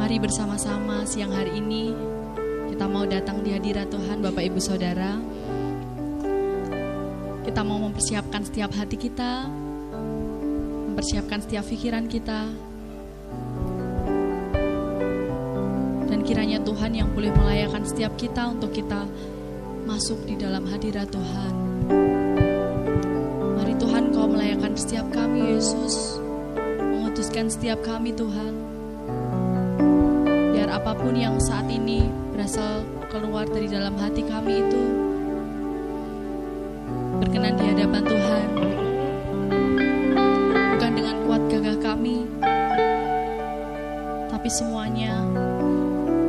Mari bersama-sama siang hari ini kita mau datang di hadirat Tuhan, Bapak Ibu Saudara. Kita mau mempersiapkan setiap hati kita, mempersiapkan setiap pikiran kita. Dan kiranya Tuhan yang boleh melayakan setiap kita untuk kita masuk di dalam hadirat Tuhan. Mari Tuhan Kau melayakan setiap kami, Yesus. Mengutuskan setiap kami, Tuhan. Biar apapun yang saat ini berasal keluar dari dalam hati kami itu berkenan di hadapan Tuhan. Bukan dengan kuat gagah kami, tapi semuanya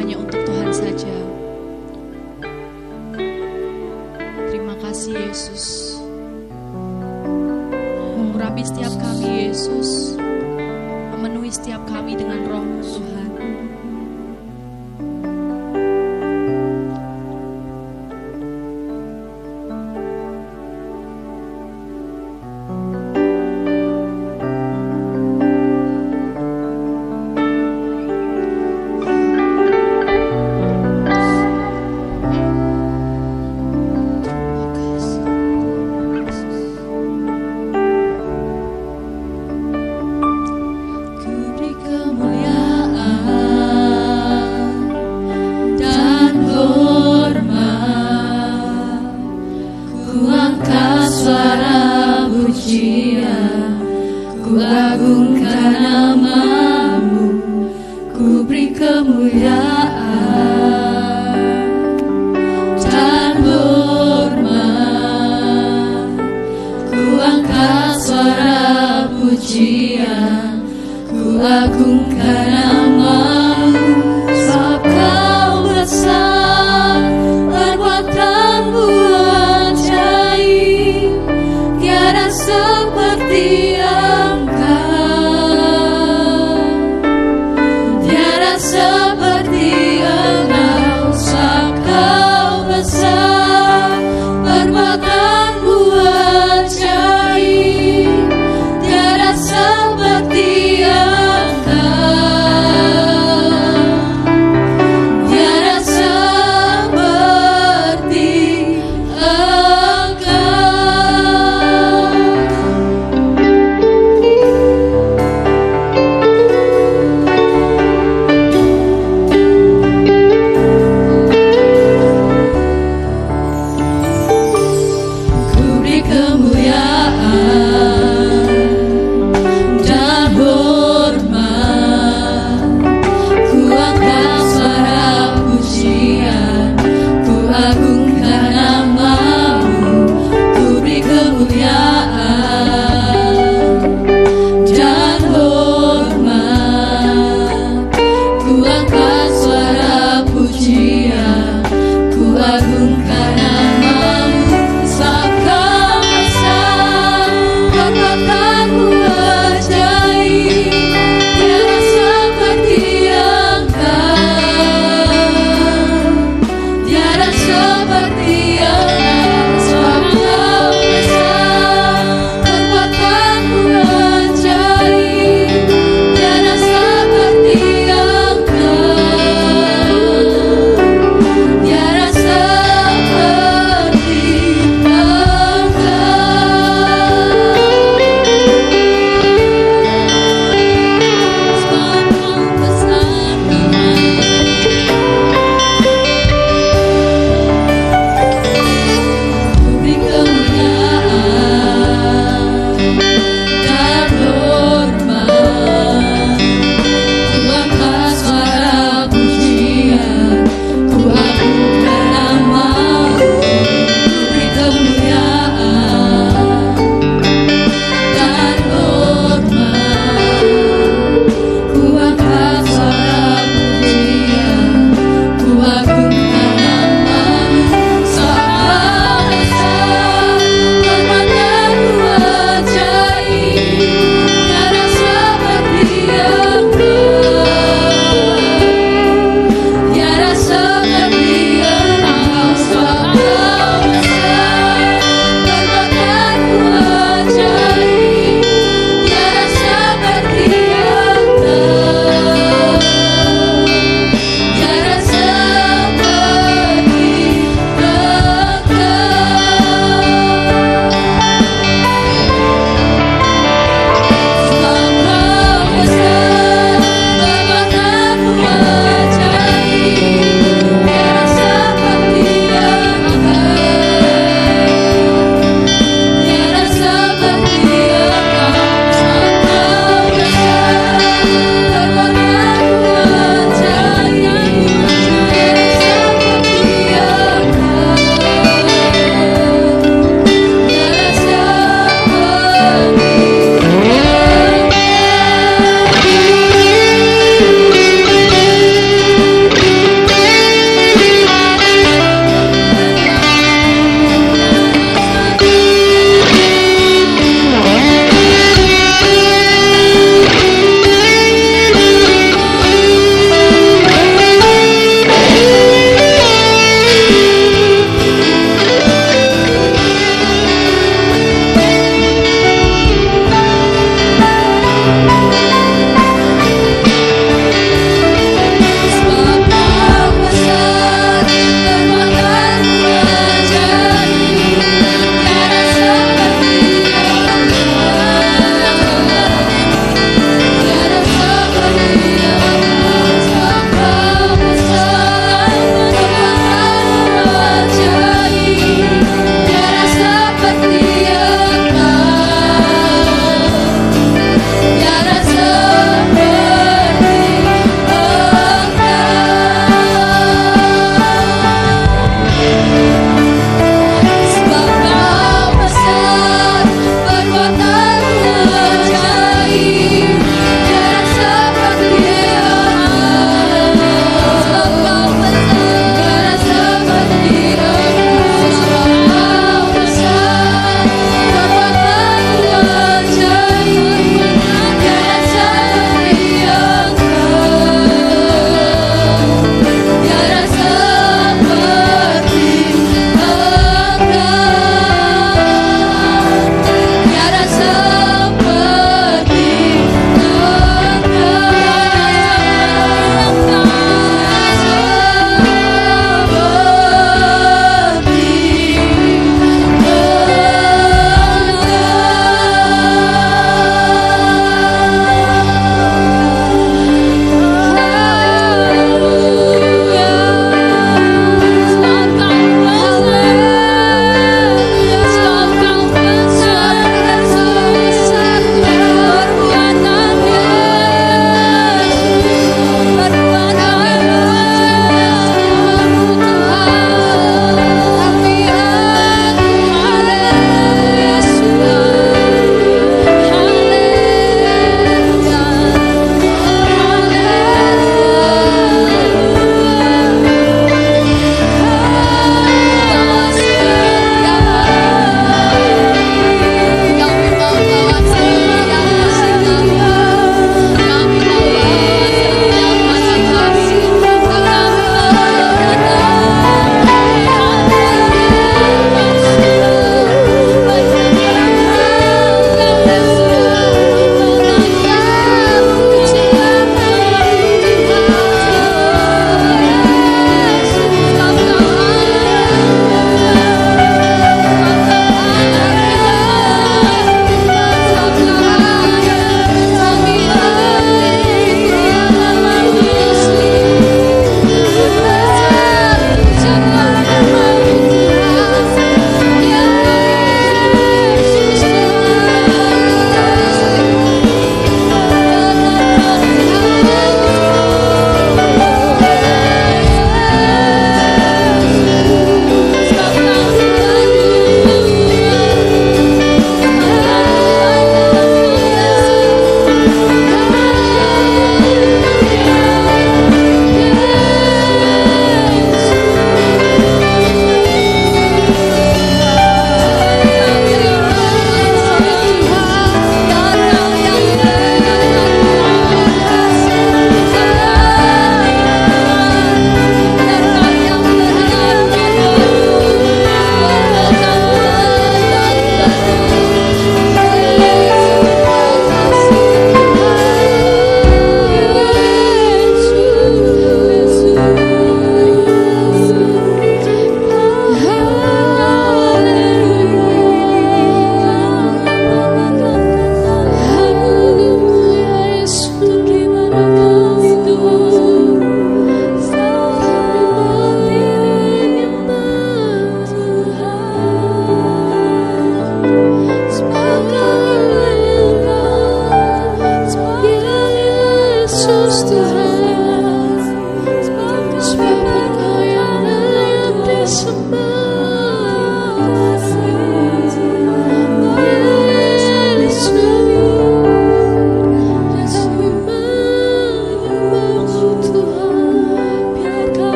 hanya untuk Tuhan saja. Terima kasih Yesus. Mengurapi setiap kami Yesus. Memenuhi setiap kami dengan roh-Mu Tuhan. Tiada seperti Engkau.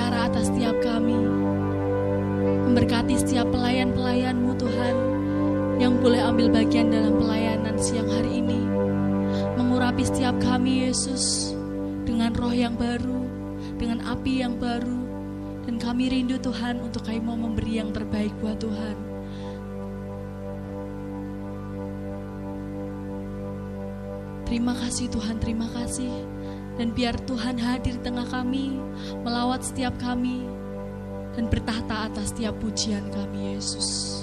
berbicara atas setiap kami. Memberkati setiap pelayan-pelayan-Mu Tuhan, yang boleh ambil bagian dalam pelayanan siang hari ini. Mengurapi setiap kami Yesus, dengan roh yang baru, dengan api yang baru. Dan kami rindu Tuhan untuk kami mau memberi yang terbaik buat Tuhan. Terima kasih Tuhan, terima kasih. Dan biar Tuhan hadir di tengah kami, melawat setiap kami, dan bertahta atas setiap pujian kami Yesus.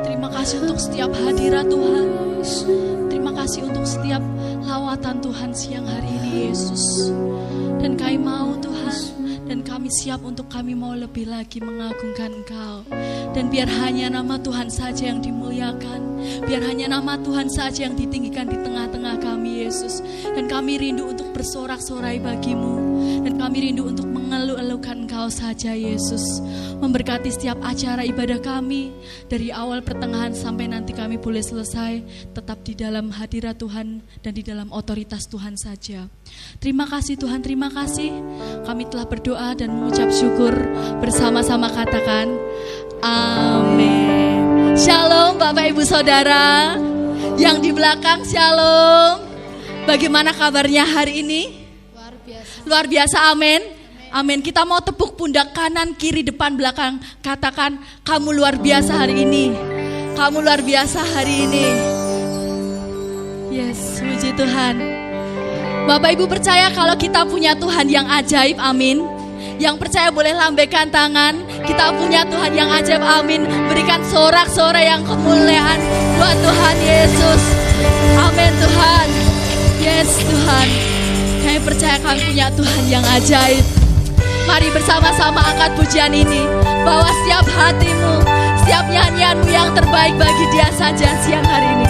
Terima kasih untuk setiap hadirat Tuhan. Terima kasih untuk setiap lawatan Tuhan siang hari ini Yesus. Dan kami mau Tuhan, dan kami siap untuk kami mau lebih lagi mengagungkan Engkau. Dan biar hanya nama Tuhan saja yang dimuliakan, biar hanya nama Tuhan saja yang ditinggikan di tengah-tengah kami Yesus. Dan kami rindu untuk bersorak-sorai bagimu, dan kami rindu untuk mengeluh-elukan Engkau saja Yesus. Memberkati setiap acara ibadah kami, dari awal pertengahan sampai nanti kami boleh selesai, tetap di dalam hadirat Tuhan dan di dalam otoritas Tuhan saja. Terima kasih Tuhan, terima kasih. Kami telah berdoa dan mengucap syukur, bersama-sama katakan amin. Shalom Bapak Ibu Saudara yang di belakang, shalom. Bagaimana kabarnya hari ini? Luar biasa. Luar biasa, amin. Amin. Kita mau tepuk pundak kanan, kiri, depan, belakang. Katakan, kamu luar biasa hari ini. Kamu luar biasa hari ini. Yes, puji Tuhan. Bapak Ibu percaya kalau kita punya Tuhan yang ajaib, amin. Yang percaya boleh lambaikan tangan. Kita punya Tuhan yang ajaib, amin. Berikan sorak-sorai yang kemuliaan buat Tuhan Yesus. Amin Tuhan. Yes Tuhan. Kami percaya kami punya Tuhan yang ajaib. Mari bersama-sama angkat pujian ini. Bawa setiap hatimu, setiap nyanyianmu yang terbaik bagi Dia saja siang hari ini.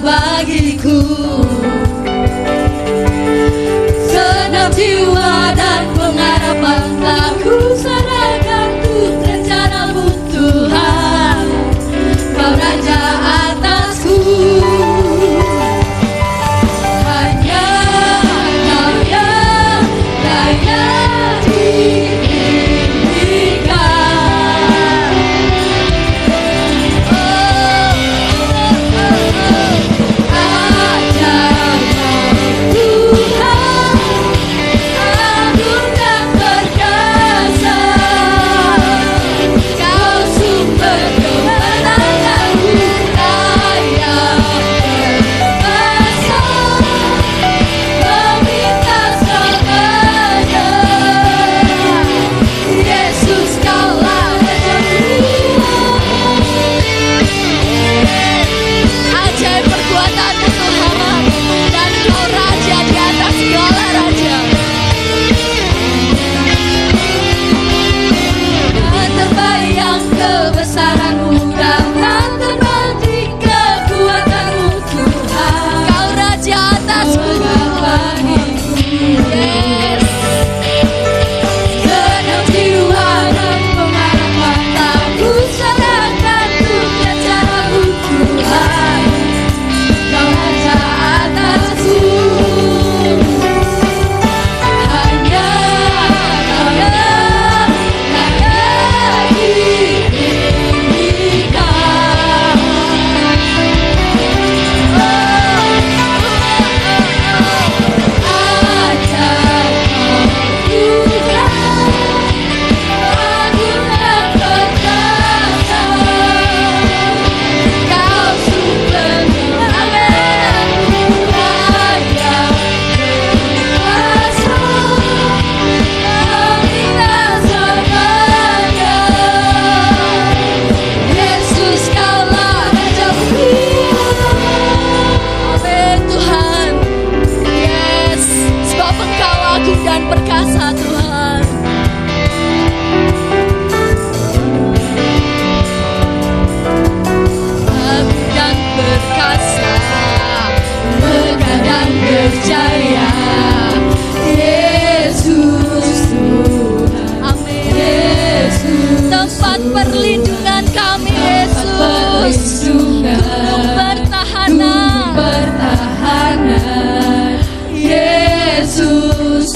Bagiku senam jiwa dan pengharapan telah ku serahkan untuk rencanamu Tuhan. Kau Raja atasku, hanya Kau yang layak ditinggikan.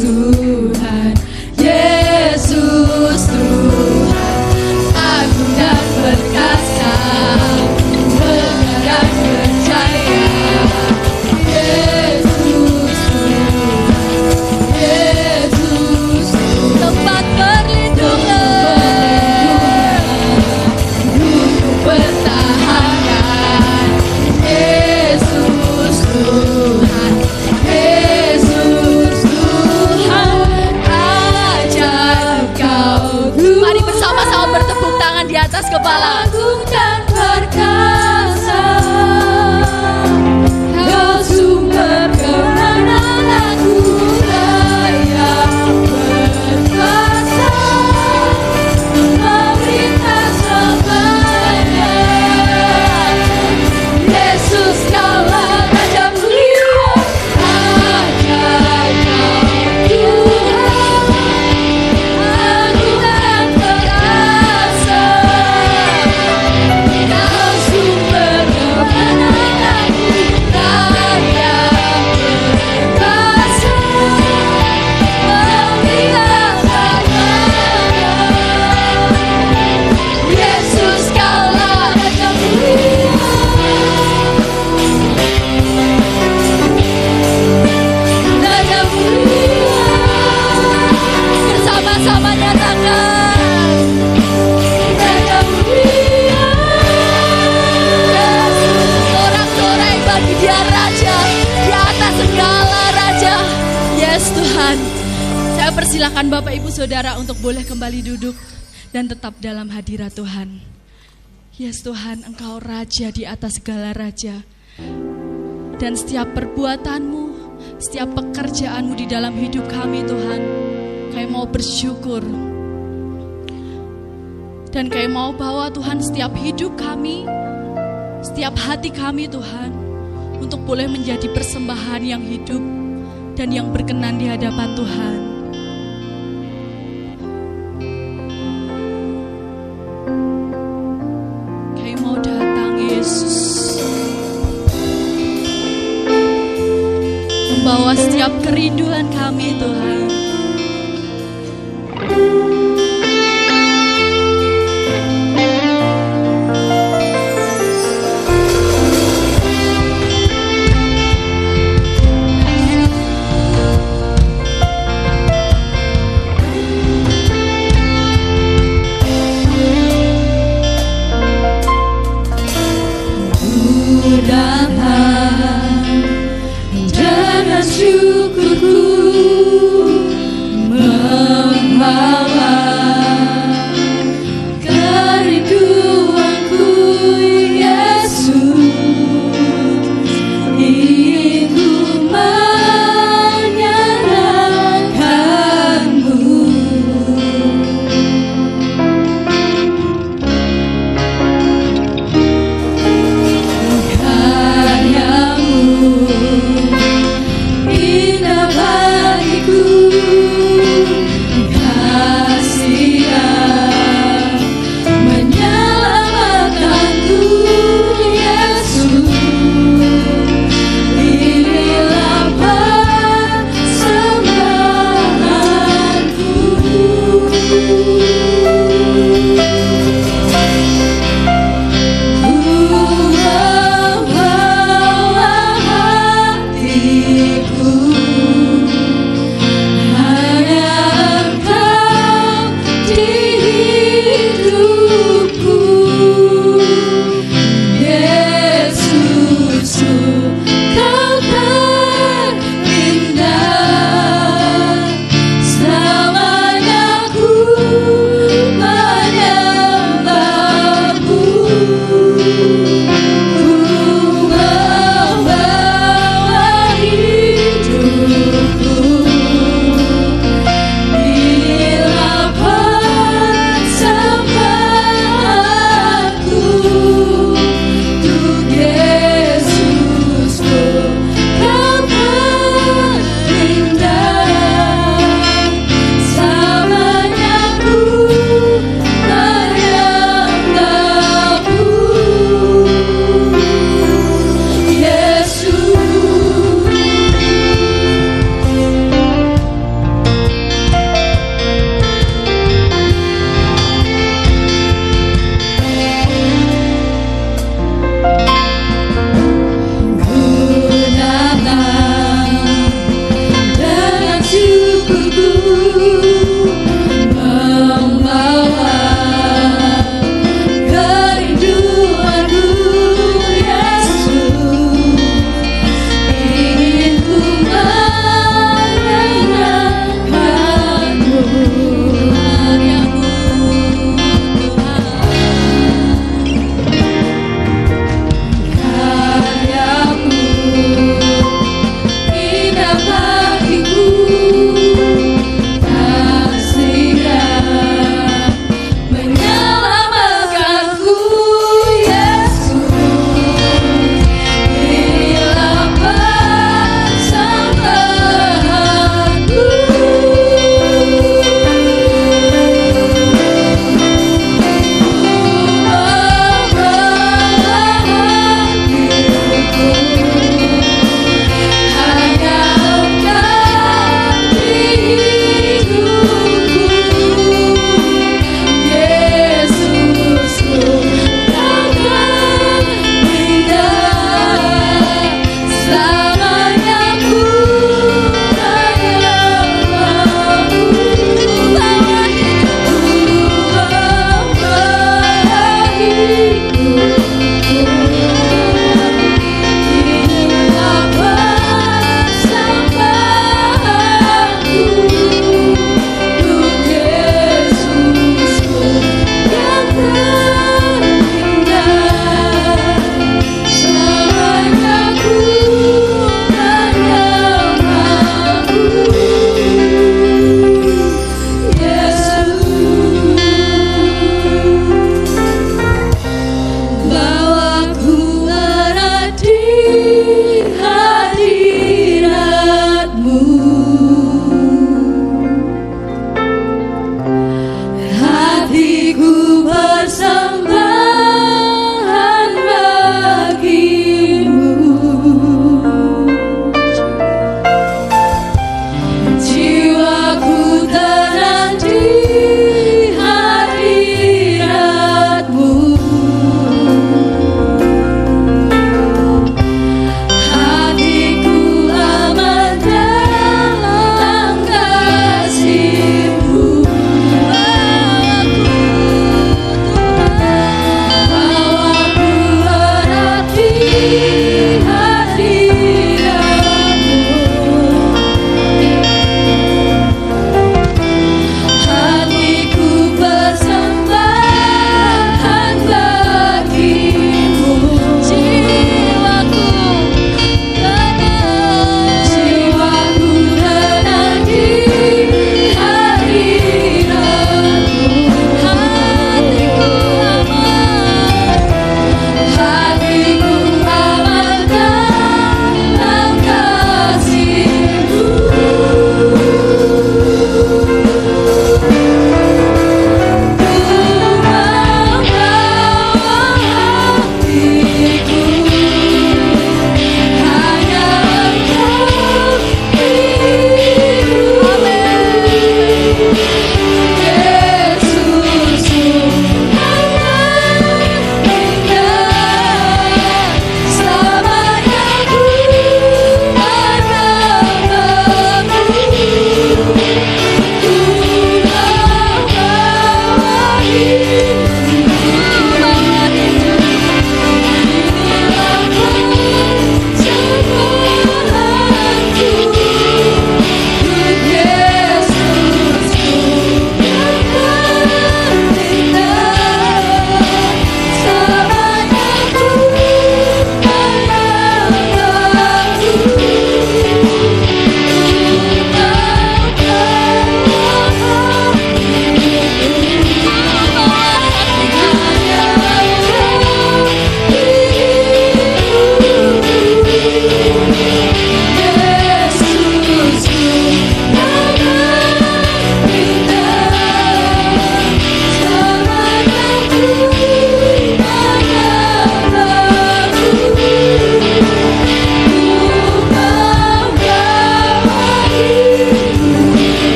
Tuhan, Yesus Tuhan, agung dan perkasa, benar dan percaya. Yesus Tuhan, Yesus Tuhan, tempat perlindungan, untuk pertahanan. Yesus Tuhan, Yesus Tuhan, ajaib Kau Tuhan. Mari bersama-sama bertepuk tangan di atas kepala. Agung dan perkasa, Kau sumber kemenanganku, Yang berkuasa memerintah selamanya. Yesus Kaulah Raja mulia, ajaib Kau Tuhan, agung dan perkasa, Kau sumber kemenanganku, Raja berkuasa memerintah selamanya. Yesus Kaulah Raja mulia, Raja mulia. Bersama-sama nyatakan, Raja mulia. Sorak-sorai bagi Dia Raja di atas segala raja. Yes Tuhan. Saya persilakan Bapak Ibu Saudara untuk boleh kembali duduk dan tetap dalam hadirat Tuhan. Yes Tuhan, Engkau Raja di atas segala raja. Dan setiap perbuatanmu, setiap pekerjaanmu di dalam hidup kami Tuhan, kami mau bersyukur. Dan kami mau bawa Tuhan setiap hidup kami, setiap hati kami Tuhan, untuk boleh menjadi persembahan yang hidup dan yang berkenan di hadapan Tuhan. Kami mau datang Yesus, membawa setiap kerinduan kami Tuhan. Datang dengan syukurku,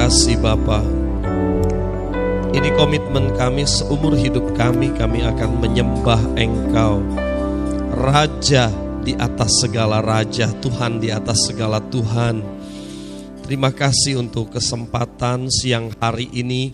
kasih Bapa. Ini komitmen kami seumur hidup kami akan menyembah Engkau, Raja di atas segala raja, Tuhan di atas segala Tuhan. Terima kasih untuk kesempatan siang hari ini,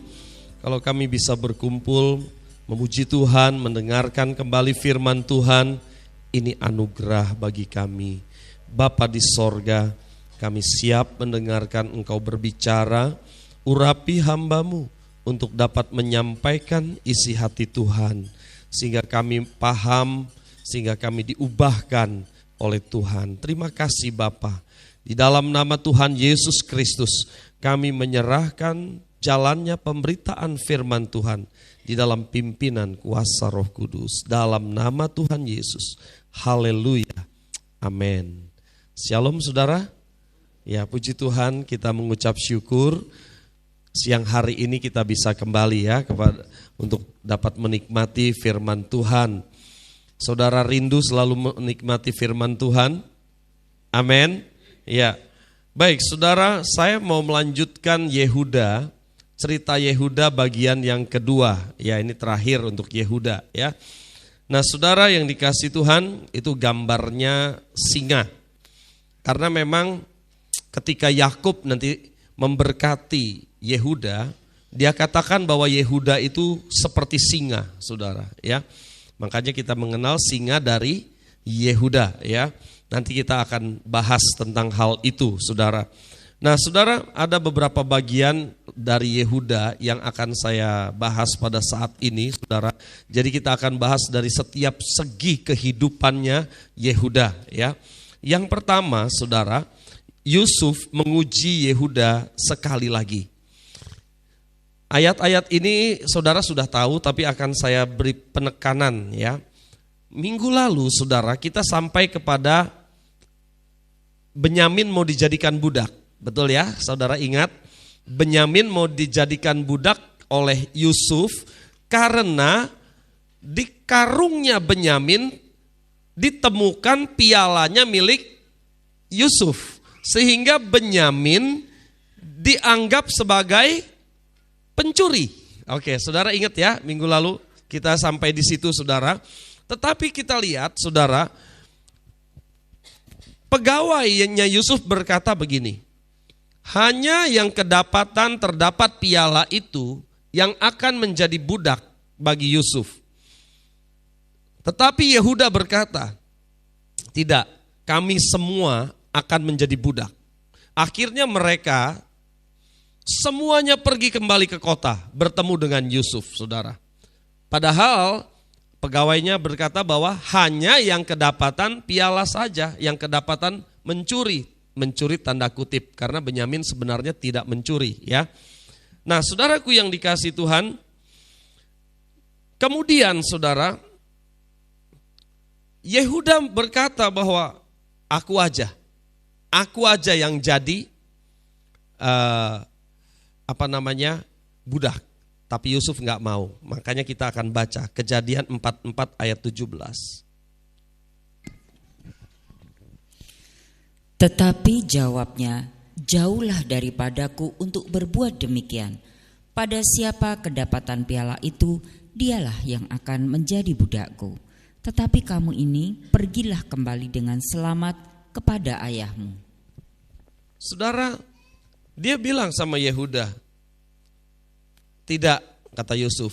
kalau kami bisa berkumpul, memuji Tuhan, mendengarkan kembali firman Tuhan. Ini anugerah bagi kami. Bapa di sorga, kami siap mendengarkan Engkau berbicara, urapi hamba-Mu untuk dapat menyampaikan isi hati Tuhan, sehingga kami paham, sehingga kami diubahkan oleh Tuhan. Terima kasih Bapa. Di dalam nama Tuhan Yesus Kristus, kami menyerahkan jalannya pemberitaan firman Tuhan di dalam pimpinan kuasa Roh Kudus. Dalam nama Tuhan Yesus. Haleluya. Amin. Shalom saudara. Ya, puji Tuhan, kita mengucap syukur siang hari ini kita bisa kembali ya untuk dapat menikmati firman Tuhan. Saudara rindu selalu menikmati firman Tuhan? Amin. Ya. Baik, saudara, saya mau melanjutkan Yehuda, cerita Yehuda bagian yang kedua. Ya, ini terakhir untuk Yehuda ya. Nah, saudara yang dikasih Tuhan, itu gambarnya singa. Karena memang ketika Yakub nanti memberkati Yehuda, dia katakan bahwa Yehuda itu seperti singa, saudara ya. Makanya kita mengenal singa dari Yehuda ya. Nanti kita akan bahas tentang hal itu, saudara. Nah, saudara, ada beberapa bagian dari Yehuda yang akan saya bahas pada saat ini, saudara. Jadi kita akan bahas dari setiap segi kehidupannya Yehuda ya. Yang pertama, saudara, Yusuf menguji Yehuda sekali lagi. Ayat-ayat ini saudara sudah tahu, tapi akan saya beri penekanan ya. Minggu lalu saudara kita sampai kepada Benyamin mau dijadikan budak. Betul ya, saudara ingat? Benyamin mau dijadikan budak oleh Yusuf karena di karungnya Benyamin ditemukan pialanya milik Yusuf. Sehingga Benyamin dianggap sebagai pencuri. Oke, saudara ingat ya, minggu lalu kita sampai di situ saudara. Tetapi kita lihat saudara, pegawainya Yusuf berkata begini, hanya yang kedapatan terdapat piala itu yang akan menjadi budak bagi Yusuf. Tetapi Yehuda berkata, tidak, kami semua akan menjadi budak. Akhirnya mereka semuanya pergi kembali ke kota bertemu dengan Yusuf, saudara. Padahal pegawainya berkata bahwa hanya yang kedapatan piala saja, yang kedapatan mencuri tanda kutip, karena Benyamin sebenarnya tidak mencuri ya. Nah, saudaraku yang dikasih Tuhan, kemudian saudara, Yehuda berkata bahwa aku aja yang jadi budak. Tapi Yusuf nggak mau. Makanya kita akan baca Kejadian 44 ayat 17. Tetapi jawabnya, jauhlah daripadaku untuk berbuat demikian. Pada siapa kedapatan piala itu, dialah yang akan menjadi budakku. Tetapi kamu ini pergilah kembali dengan selamat kepada ayahmu. Saudara, dia bilang sama Yehuda, tidak, kata Yusuf,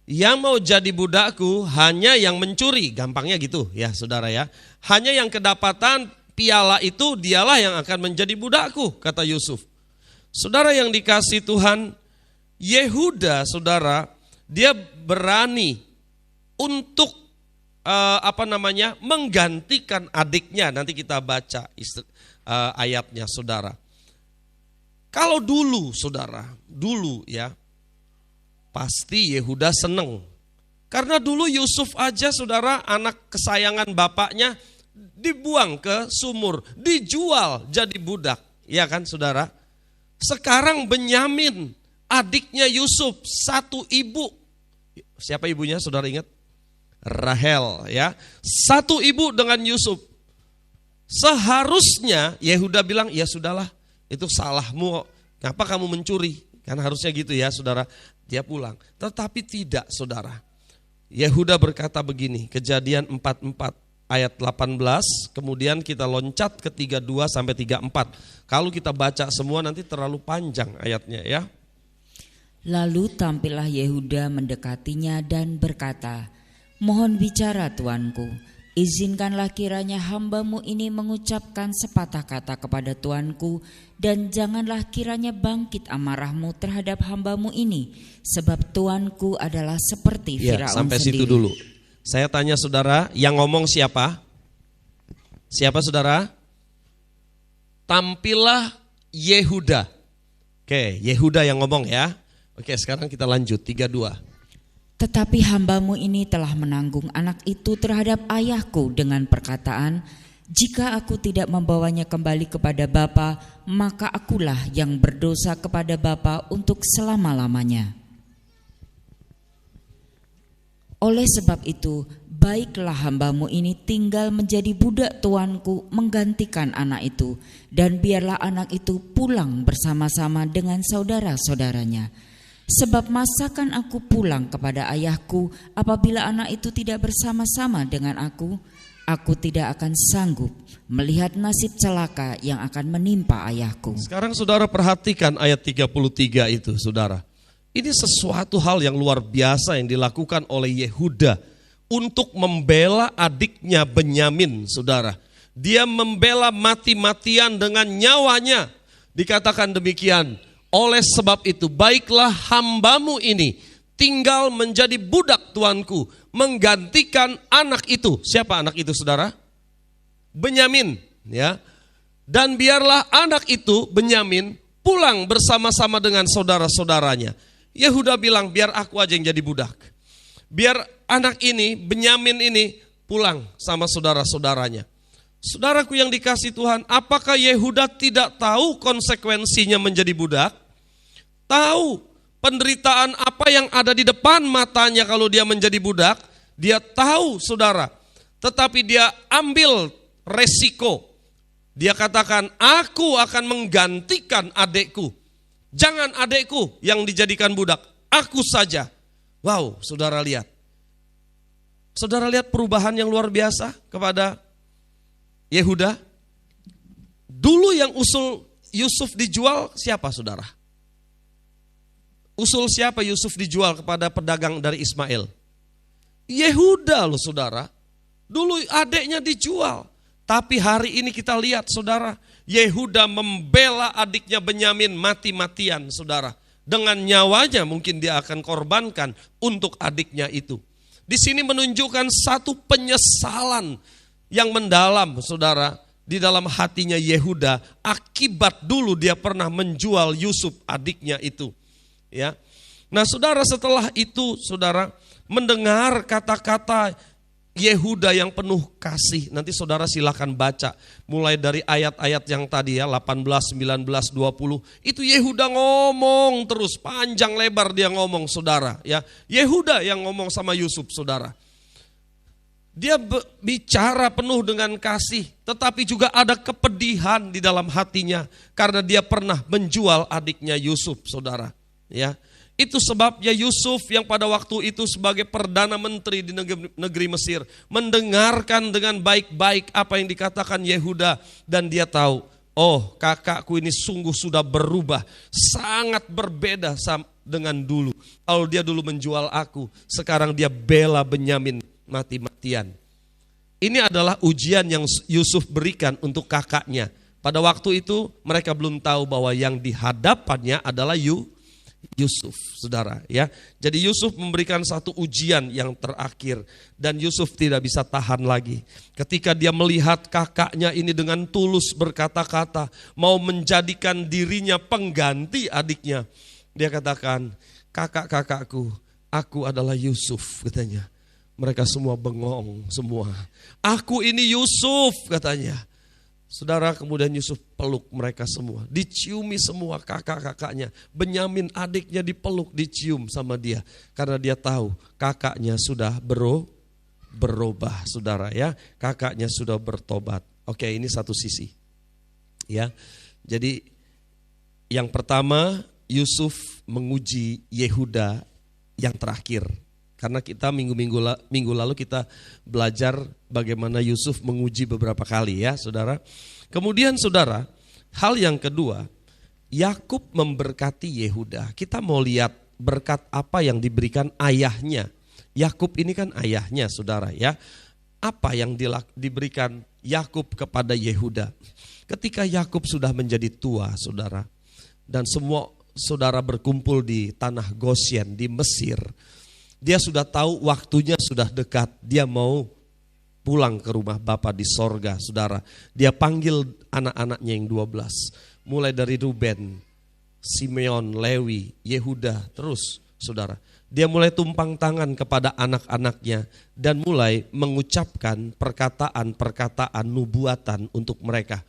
yang mau jadi budakku hanya yang mencuri, gampangnya gitu ya saudara ya. Hanya yang kedapatan piala itu dialah yang akan menjadi budakku, kata Yusuf. Saudara yang dikasih Tuhan, Yehuda saudara, dia berani untuk menggantikan adiknya. Nanti kita baca ayatnya saudara. Kalau dulu saudara, ya, pasti Yehuda seneng. Karena dulu Yusuf aja saudara, anak kesayangan bapaknya, dibuang ke sumur, dijual jadi budak. Ya kan saudara? Sekarang Benyamin, adiknya Yusuf, satu ibu. Siapa ibunya saudara ingat? Rahel ya. Satu ibu dengan Yusuf. Seharusnya Yehuda bilang, ya sudahlah, itu salahmu, Ngapa kamu mencuri? Kan harusnya gitu ya saudara, dia pulang. Tetapi tidak saudara. Yehuda berkata begini, Kejadian 44 ayat 18, kemudian kita loncat ke 32 sampai 34. Kalau kita baca semua nanti terlalu panjang ayatnya ya. Lalu tampillah Yehuda mendekatinya dan berkata, "Mohon bicara tuanku, izinkanlah kiranya hambamu ini mengucapkan sepatah kata kepada tuanku, dan janganlah kiranya bangkit amarahmu terhadap hambamu ini, sebab tuanku adalah seperti Firaun sampai sendiri." situ dulu. Saya tanya saudara, yang ngomong siapa? Siapa saudara? Tampillah Yehuda. Oke, Yehuda yang ngomong ya. Oke, sekarang kita lanjut 32. "Tetapi hambamu ini telah menanggung anak itu terhadap ayahku dengan perkataan, jika aku tidak membawanya kembali kepada bapa, maka akulah yang berdosa kepada bapa untuk selama-lamanya. Oleh sebab itu, baiklah hambamu ini tinggal menjadi budak tuanku menggantikan anak itu, dan biarlah anak itu pulang bersama-sama dengan saudara-saudaranya. Sebab masakan aku pulang kepada ayahku apabila anak itu tidak bersama-sama dengan aku tidak akan sanggup melihat nasib celaka yang akan menimpa ayahku." Sekarang saudara perhatikan ayat 33 itu saudara. Ini sesuatu hal yang luar biasa yang dilakukan oleh Yehuda untuk membela adiknya Benyamin saudara. Dia membela mati-matian dengan nyawanya. Dikatakan demikian, oleh sebab itu baiklah hambamu ini tinggal menjadi budak tuanku menggantikan anak itu. Siapa anak itu saudara? Benyamin ya. Dan biarlah anak itu Benyamin pulang bersama-sama dengan saudara-saudaranya. Yehuda bilang biar aku aja yang jadi budak. Biar anak ini Benyamin ini pulang sama saudara-saudaranya. Saudaraku yang dikasih Tuhan, apakah Yehuda tidak tahu konsekuensinya menjadi budak? Tahu penderitaan apa yang ada di depan matanya kalau dia menjadi budak. Dia tahu saudara, tetapi dia ambil resiko. Dia katakan, aku akan menggantikan adekku. Jangan adekku yang dijadikan budak, aku saja. Wow, saudara lihat. Saudara lihat perubahan yang luar biasa kepada Yehuda. Dulu yang usul Yusuf dijual siapa saudara? Usul siapa Yusuf dijual kepada pedagang dari Ismail? Yehuda loh saudara. Dulu adiknya dijual. Tapi hari ini kita lihat saudara, Yehuda membela adiknya Benyamin mati-matian saudara. Dengan nyawanya mungkin dia akan korbankan untuk adiknya itu. Di sini menunjukkan satu penyesalan yang mendalam saudara. Di dalam hatinya Yehuda akibat dulu dia pernah menjual Yusuf adiknya itu. Ya, nah saudara setelah itu saudara mendengar kata-kata Yehuda yang penuh kasih. Nanti saudara silakan baca mulai dari ayat-ayat yang tadi ya 18, 19, 20. Itu Yehuda ngomong terus panjang lebar dia ngomong saudara ya. Yehuda yang ngomong sama Yusuf saudara. Dia bicara penuh dengan kasih, tetapi juga ada kepedihan di dalam hatinya karena dia pernah menjual adiknya Yusuf saudara. Ya, itu sebabnya Yusuf yang pada waktu itu sebagai perdana menteri di negeri Mesir mendengarkan dengan baik-baik apa yang dikatakan Yehuda dan dia tahu, oh kakakku ini sungguh sudah berubah, sangat berbeda dengan dulu. Kalau dia dulu menjual aku, sekarang dia bela Benyamin mati-matian. Ini adalah ujian yang Yusuf berikan untuk kakaknya. Pada waktu itu mereka belum tahu bahwa yang di hadapannya adalah Yusuf, saudara ya. Jadi Yusuf memberikan satu ujian yang terakhir dan Yusuf tidak bisa tahan lagi. Ketika dia melihat kakaknya ini dengan tulus berkata-kata mau menjadikan dirinya pengganti adiknya. Dia katakan, kakak-kakakku, aku adalah Yusuf katanya. Mereka semua bengong semua. Aku ini Yusuf katanya. Saudara, kemudian Yusuf peluk mereka semua. Diciumi semua kakak-kakaknya. Benyamin adiknya dipeluk, dicium sama dia. Karena dia tahu kakaknya sudah berubah saudara ya. Kakaknya sudah bertobat. Oke, ini satu sisi. Ya. Jadi Yang pertama, Yusuf menguji Yehuda yang terakhir. Karena kita minggu lalu kita belajar bagaimana Yusuf menguji beberapa kali ya saudara. Kemudian saudara, hal yang kedua, Yakub memberkati Yehuda. Kita mau lihat berkat apa yang diberikan ayahnya. Yakub ini kan ayahnya saudara ya. Apa yang diberikan Yakub kepada Yehuda. Ketika Yakub sudah menjadi tua saudara, dan semua saudara berkumpul di tanah Gosyen di Mesir, dia sudah tahu waktunya sudah dekat, dia mau pulang ke rumah Bapa di sorga saudara. Dia panggil anak-anaknya yang 12, mulai dari Ruben, Simeon, Lewi, Yehuda, terus saudara. Dia mulai tumpang tangan kepada anak-anaknya dan mulai mengucapkan perkataan-perkataan nubuatan untuk mereka.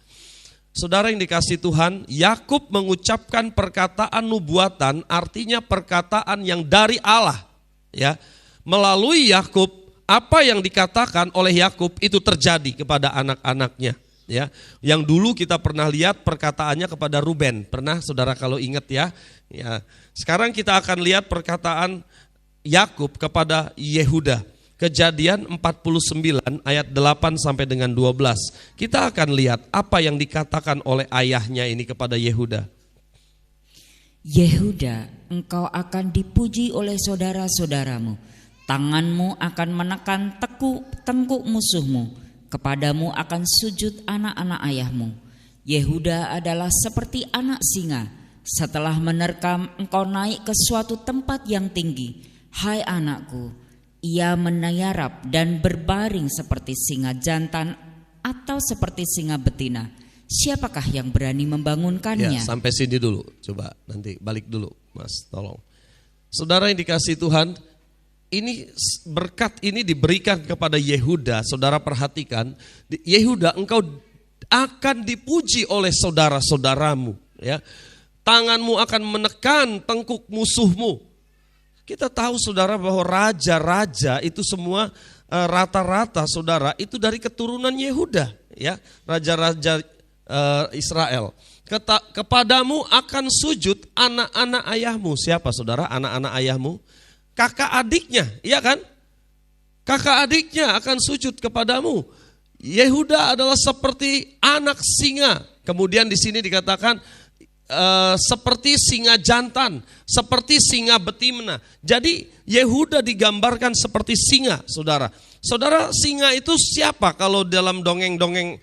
Saudara yang dikasihi Tuhan, Yakub mengucapkan perkataan nubuatan, artinya perkataan yang dari Allah. Ya, melalui Yakub, apa yang dikatakan oleh Yakub itu terjadi kepada anak-anaknya. Ya, yang dulu kita pernah lihat perkataannya kepada Ruben, pernah saudara kalau ingat ya. Ya, sekarang kita akan lihat perkataan Yakub kepada Yehuda. Kejadian 49 ayat 8 sampai dengan 12. Kita akan lihat apa yang dikatakan oleh ayahnya ini kepada Yehuda. Yehuda, engkau akan dipuji oleh saudara-saudaramu. Tanganmu akan menekan tengkuk musuhmu. Kepadamu akan sujud anak-anak ayahmu. Yehuda adalah seperti anak singa. Setelah menerkam, engkau naik ke suatu tempat yang tinggi. Hai anakku, ia menayarap dan berbaring seperti singa jantan atau seperti singa betina. Siapakah yang berani membangunkannya? Ya, sampai sini dulu. Coba nanti balik dulu, Mas, tolong. Saudara yang dikasihi Tuhan, ini berkat ini diberikan kepada Yehuda. Saudara perhatikan, Yehuda, engkau akan dipuji oleh saudara-saudaramu. Ya, tanganmu akan menekan tengkuk musuhmu. Kita tahu saudara bahwa raja-raja itu semua rata-rata saudara itu dari keturunan Yehuda, ya, raja-raja Israel. Kepadamu akan sujud anak-anak ayahmu. Siapa saudara anak-anak ayahmu? Kakak adiknya, iya kan? Kakak adiknya akan sujud kepadamu. Yehuda adalah seperti anak singa. Kemudian di sini dikatakan seperti singa jantan, seperti singa betina. Jadi Yehuda digambarkan seperti singa, saudara. Saudara, singa itu siapa kalau dalam dongeng-dongeng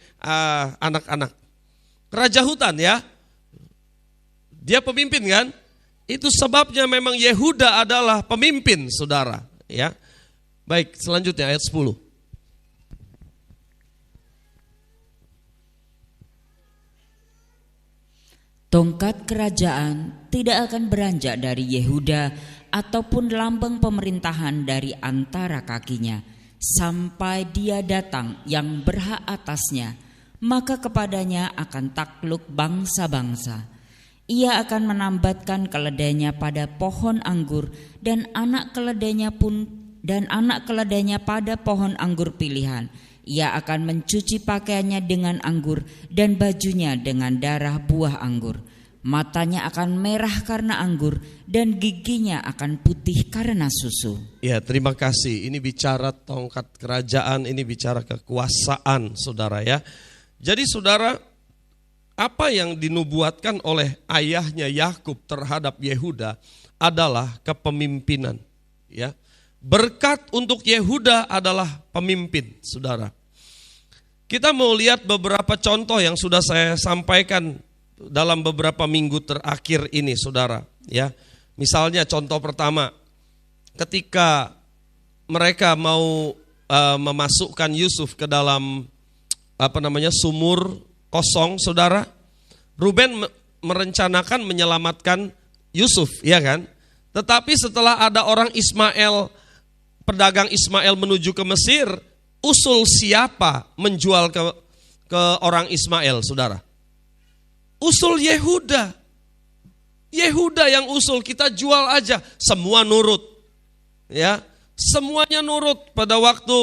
anak-anak? Raja hutan ya. Dia pemimpin kan? Itu sebabnya memang Yehuda adalah pemimpin, saudara. Ya, baik. Selanjutnya ayat 10. Tongkat kerajaan tidak akan beranjak dari Yehuda ataupun lambang pemerintahan dari antara kakinya sampai dia datang yang berhak atasnya, maka kepadanya akan takluk bangsa-bangsa. Ia akan menambatkan keledainya pada pohon anggur dan anak keledainya pada pohon anggur pilihan. Ia akan mencuci pakaiannya dengan anggur dan bajunya dengan darah buah anggur. Matanya akan merah karena anggur dan giginya akan putih karena susu. Ya, terima kasih. Ini bicara tongkat kerajaan, ini bicara kekuasaan, saudara ya. Jadi saudara, apa yang dinubuatkan oleh ayahnya Yakub terhadap Yehuda adalah kepemimpinan, ya. Berkat untuk Yehuda adalah pemimpin, saudara. Kita mau lihat beberapa contoh yang sudah saya sampaikan dalam beberapa minggu terakhir ini, saudara. Ya, misalnya contoh pertama, ketika mereka mau memasukkan Yusuf ke dalam sumur kosong, saudara, Ruben merencanakan menyelamatkan Yusuf, ya kan? Tetapi setelah ada orang Ismail, pedagang Ismail menuju ke Mesir, usul siapa menjual ke orang Ismail, saudara? Usul Yehuda. Yehuda yang usul, kita jual aja. Semua nurut, ya, semuanya nurut. Pada waktu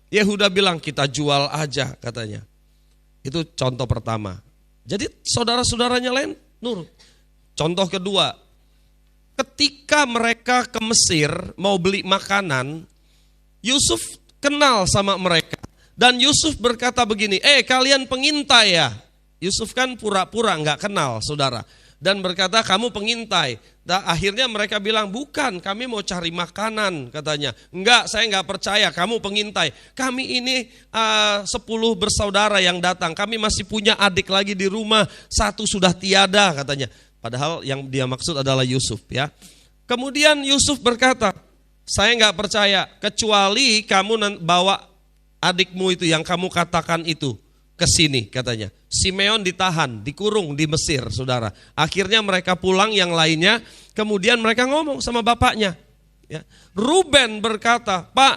Yehuda bilang kita jual aja katanya. Itu contoh pertama. Jadi saudara-saudaranya lain Nurut. Contoh kedua, ketika mereka ke Mesir mau beli makanan, Yusuf kenal sama mereka. Dan Yusuf berkata begini, kalian pengintai ya? Yusuf kan pura-pura nggak kenal, saudara. Dan berkata, kamu pengintai. Dan akhirnya mereka bilang, bukan, kami mau cari makanan, katanya. Enggak, saya nggak percaya, kamu pengintai. Kami ini 10 bersaudara yang datang. Kami masih punya adik lagi di rumah, 1 sudah tiada, katanya. Padahal yang dia maksud adalah Yusuf, ya. Kemudian Yusuf berkata, saya nggak percaya, kecuali kamu bawa adikmu itu yang kamu katakan itu ke sini, katanya. Simeon ditahan, dikurung di Mesir, saudara. Akhirnya mereka pulang yang lainnya, kemudian mereka ngomong sama bapaknya. Ya. Ruben berkata, Pak,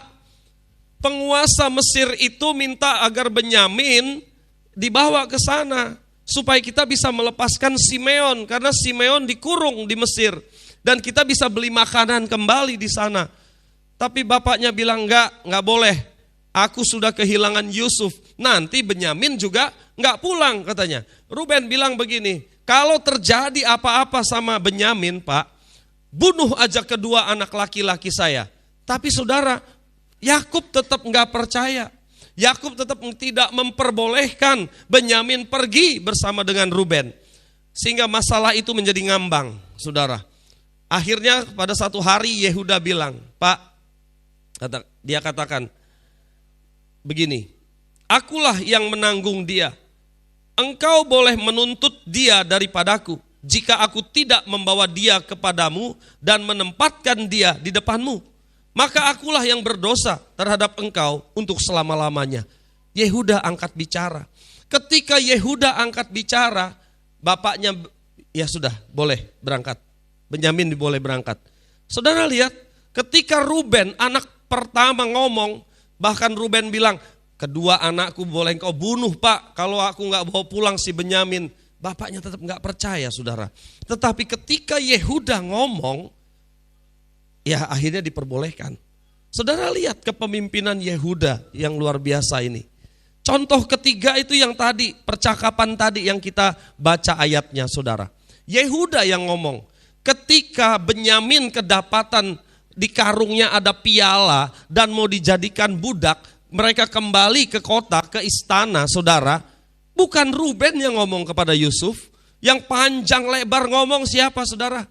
penguasa Mesir itu minta agar Benyamin dibawa ke sana, supaya kita bisa melepaskan Simeon, karena Simeon dikurung di Mesir. Dan kita bisa beli makanan kembali di sana. Tapi bapaknya bilang, enggak boleh. Aku sudah kehilangan Yusuf, nanti Benyamin juga nggak pulang, katanya. Ruben bilang begini, kalau terjadi apa-apa sama Benyamin, Pak, bunuh aja kedua anak laki-laki saya. Tapi saudara, Yakub tetap nggak percaya. Yakub tetap tidak memperbolehkan Benyamin pergi bersama dengan Ruben. Sehingga masalah itu menjadi ngambang, saudara. Akhirnya pada satu hari Yehuda bilang, Pak, dia katakan, begini, akulah yang menanggung dia. Engkau boleh menuntut dia daripadaku jika aku tidak membawa dia kepadamu dan menempatkan dia di depanmu. Maka akulah yang berdosa terhadap engkau untuk selama-lamanya. Yehuda angkat bicara. Ketika Yehuda angkat bicara, bapaknya, ya sudah, boleh berangkat. Benyamin boleh berangkat. Saudara lihat, ketika Ruben anak pertama ngomong, bahkan Ruben bilang, kedua anakku boleh engkau bunuh, Pak, kalau aku gak bawa pulang si Benyamin. Bapaknya tetap gak percaya, saudara. Tetapi ketika Yehuda ngomong, ya akhirnya diperbolehkan. Saudara lihat kepemimpinan Yehuda yang luar biasa ini. Contoh ketiga itu yang tadi, percakapan tadi yang kita baca ayatnya, saudara. Yehuda yang ngomong, ketika Benyamin kedapatan di karungnya ada piala dan mau dijadikan budak, mereka kembali ke kota, ke istana, saudara. Bukan Ruben yang ngomong kepada Yusuf, yang panjang lebar ngomong siapa, saudara?